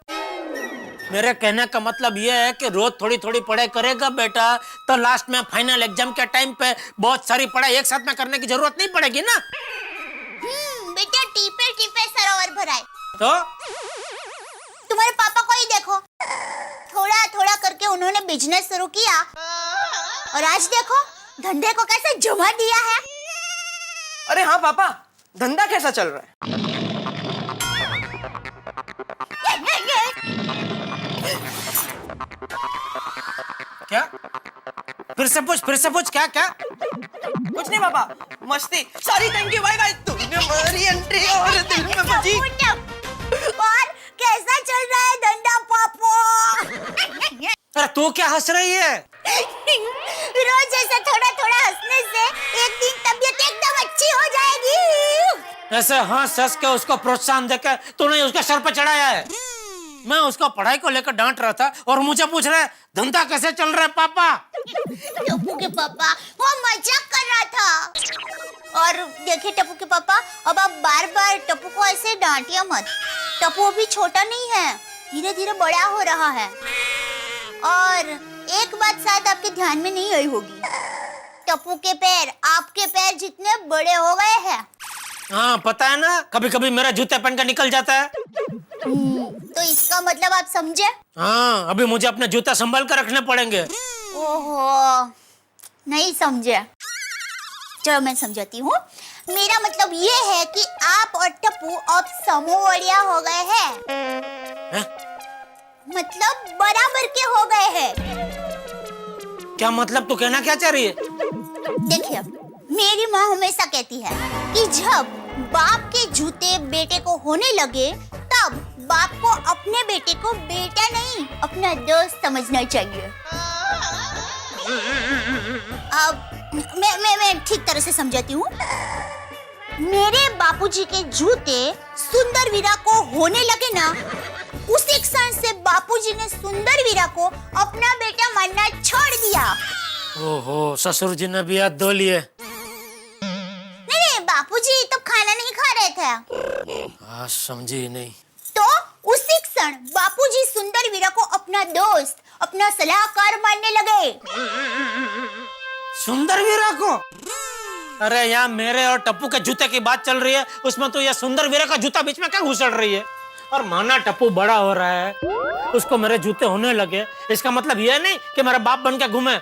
मेरे कहने का मतलब ये है कि रोज थोड़ी थोड़ी पढ़ाई करेगा बेटा तो लास्ट में फाइनल एग्जाम के टाइम पे बहुत सारी पढ़ाई एक साथ में करने की जरूरत नहीं पड़ेगी ना। बेटा टीपे टीपे सरोवर भराए। तो तुम्हारे पापा को ही देखो, थोड़ा थोड़ा करके उन्होंने बिजनेस शुरू किया और आज देखो धंधे को कैसे जमा दिया है। अरे हाँ पापा, धंधा कैसा चल रहा है? क्या? फिर से पूछ क्या? कुछ नहीं पापा, मस्ती। Sorry, thank you, bye bye. तूने मारी एंट्री और दिल में बजी। और कैसा चल रहा है धंधा पापा? अरे तू क्या हंस रही है? रोज ऐसा थोड़ा थोड़ा हंसने से एक दिन तबीयत एकदम अच्छी हो जाएगी। ऐसे हंस हंस के उसको प्रोत्साहन देकर तूने उसके सर पर चढ़ाया है। मैं उसको पढ़ाई को लेकर डांट रहा था और मुझे पूछ रहा है धंधा कैसे चल रहा है पापा? टप्पू के पापा, वो मजाक कर रहा था। और देखिए टप्पू के पापा, अब आप बार बार टप्पू को ऐसे डांटिए मत। टप्पू अभी छोटा नहीं है, धीरे धीरे बड़ा हो रहा है। और एक बात शायद आपके ध्यान में नहीं आई होगी, टप्पू के पैर आपके पैर जितने बड़े हो गए हैं। हाँ पता है ना, कभी कभी मेरा जूते पहन कर निकल जाता है। तो इसका मतलब आप समझे? हाँ, अभी मुझे अपने जूते संभाल कर रखने पड़ेंगे। ओहो, नहीं समझे। चलो मैं समझाती हूँ। मेरा मतलब ये है कि आप और टप्पू अब समोवड़िया हो गए हैं। मतलब बराबर के हो गए हैं। क्या मतलब, तू कहना क्या चाह रही है? देखिए, मेरी माँ हमेशा कहती है कि जब बाप के जूते बेटे को होने लगे तब बाप को अपने बेटे को बेटा नहीं अपना दोस्त समझना चाहिए। अब मैं ठीक तरह से समझाती हूँ। मेरे बापूजी के जूते सुंदर वीरा को होने लगे ना, उसी क्षण से बापूजी ने सुंदर वीरा को अपना बेटा मानना छोड़ दिया। ओहो, ससुर जी ने भी हाथ धो लिए। नहीं, बापूजी तो खाना नहीं खा रहे थे। हाँ, समझी नहीं। तो उसी क्षण बापूजी सुंदर वीरा को अपना दोस्त, अपना सलाहकार मानने लगे। सुंदर वीरा को? अरे यहाँ मेरे और टप्पू के जूते की बात चल रही है, उसमें तो यह सुंदर वीरा का जूता बीच में क्या घुसड़ रही है? और माना टप्पू बड़ा हो रहा है, उसको मेरे जूते होने लगे, इसका मतलब यह नहीं कि मेरा बाप बन के घूमे।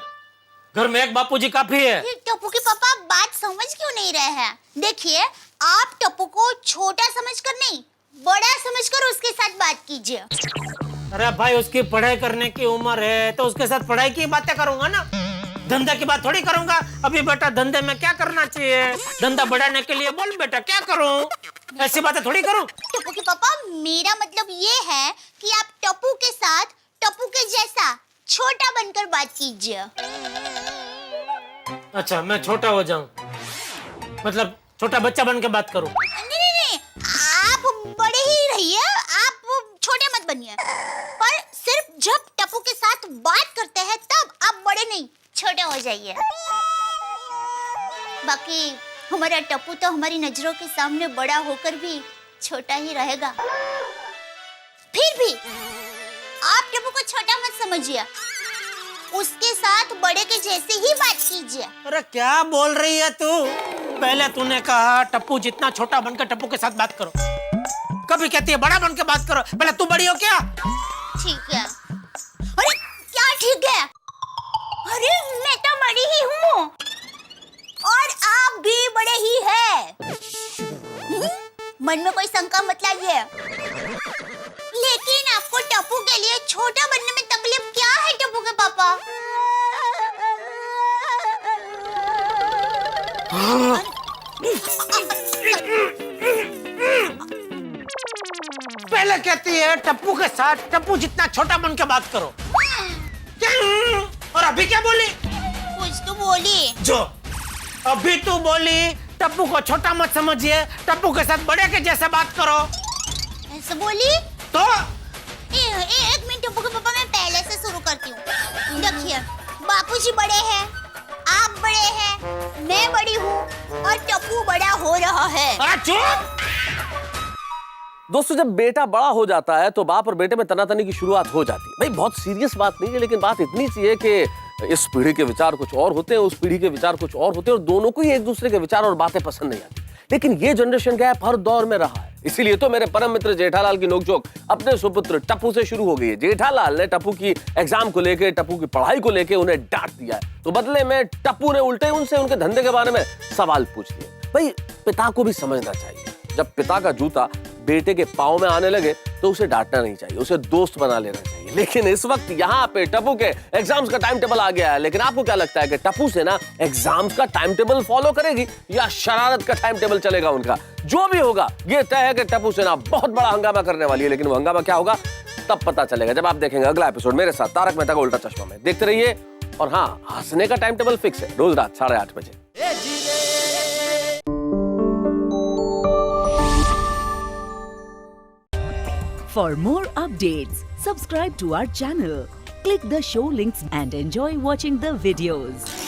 घर में एक बापूजी काफी है। टप्पू के पापा बात समझ क्यों नहीं रहे हैं? देखिए, आप टप्पू को छोटा समझकर नहीं, बड़ा समझकर उसके साथ बात कीजिए। अरे भाई, उसकी पढ़ाई करने की उम्र है तो उसके साथ पढ़ाई की बातें करूंगा ना, धंधे की बात थोड़ी करूंगा। अभी बेटा धंधे में क्या करना चाहिए, धंधा बढ़ाने के लिए बोल बेटा क्या करूं, ऐसी बातें थोड़ी करूं। टप्पू के पापा, मेरा मतलब ये है कि आप टप्पू के साथ टप्पू के जैसा छोटा बनकर बात कीजिए। अच्छा, मैं छोटा हो जाऊं, मतलब छोटा बच्चा बन के बात करूं? नहीं, आप बड़े ही रहिए, आप छोटे मत बनिए। पर सिर्फ जब टप्पू के साथ बात करते हैं तब आप बड़े नहीं, छोटे हो जाइए। बाकी हमारा टप्पू तो हमारी नजरों के सामने बड़ा होकर भी छोटा ही रहेगा। फिर भी आप टप्पू को छोटा मत समझिए, उसके साथ बड़े के जैसे ही बात कीजिए। अरे क्या बोल रही है तू? पहले तूने कहा टप्पू जितना छोटा बनकर टप्पू के साथ बात करो, कभी कहती है बड़ा बन के बात करो। पहले तू बड़ी हो क्या? ठीक है। अरे क्या ठीक है? अरे मैं तो बड़ी ही हूँ और आप भी बड़े ही हैं। मन में कोई शंका मत लाइए। लेकिन आपको टप्पू के लिए छोटा बनने में तकलीफ क्या है टप्पू के पापा? पहले कहती है टप्पू के साथ टप्पू जितना छोटा बन के बात करो, और अभी क्या बोली? कुछ तो बोली। जो अभी तू बोली टप्पू को छोटा मत समझिए, टप्पू के साथ बड़े के जैसे बात करो, ऐसे बोली तो एक मिनट टप्पू के पापा, मैं पहले से शुरू करती हूँ। देखिए, बापूजी बड़े हैं, आप बड़े हैं, मैं बड़ी हूँ और टप्पू बड़ा हो रहा है। चुप! दोस्तों, जब बेटा बड़ा हो जाता है तो बाप और बेटे में तनातनी की शुरुआत हो जाती है। भाई बहुत सीरियस बात नहीं है, लेकिन बात इतनी सी है कि इस पीढ़ी के विचार कुछ और होते हैं, उस पीढ़ी के विचार कुछ और होते हैं, और दोनों को ही एक दूसरे के विचार और बातें पसंद नहीं आती। लेकिन ये जनरेशन गैप हर दौर में रहा है, इसीलिए तो मेरे परम मित्र जेठालाल की नोकझोंक अपने सुपुत्र टप्पू से शुरू हो गई है। जेठालाल ने टप्पू की एग्जाम को लेके, टप्पू की पढ़ाई को लेके उन्हें डांट दिया है, तो बदले में टप्पू ने उल्टे उनसे उनके धंधे के बारे में सवाल पूछ लिए। भाई पिता को भी समझना चाहिए, जब पिता का जूता बेटे के पाँव में आने लगे तो उसे डांटना नहीं चाहिए, उसे दोस्त बना लेना चाहिए। लेकिन इस वक्त यहाँ पे टप्पू के एग्जाम्स का टाइम टेबल आ गया है। लेकिन आपको क्या लगता है कि टप्पू से ना एग्जाम्स का टाइम टेबल फॉलो करेगी या शरारत का टाइम टेबल चलेगा उनका? जो भी होगा ये तय है कि टप्पू से ना बहुत बड़ा हंगामा करने वाली है। लेकिन वो हंगामा क्या होगा तब पता चलेगा जब आप देखेंगे अगला एपिसोड मेरे साथ तारक मेहता का उल्टा चश्मा में। देखते रहिए। और हाँ, हंसने का टाइम टेबल फिक्स है, रोज रात 8:30 बजे। For more updates, subscribe to our channel, click the show links and enjoy watching the videos.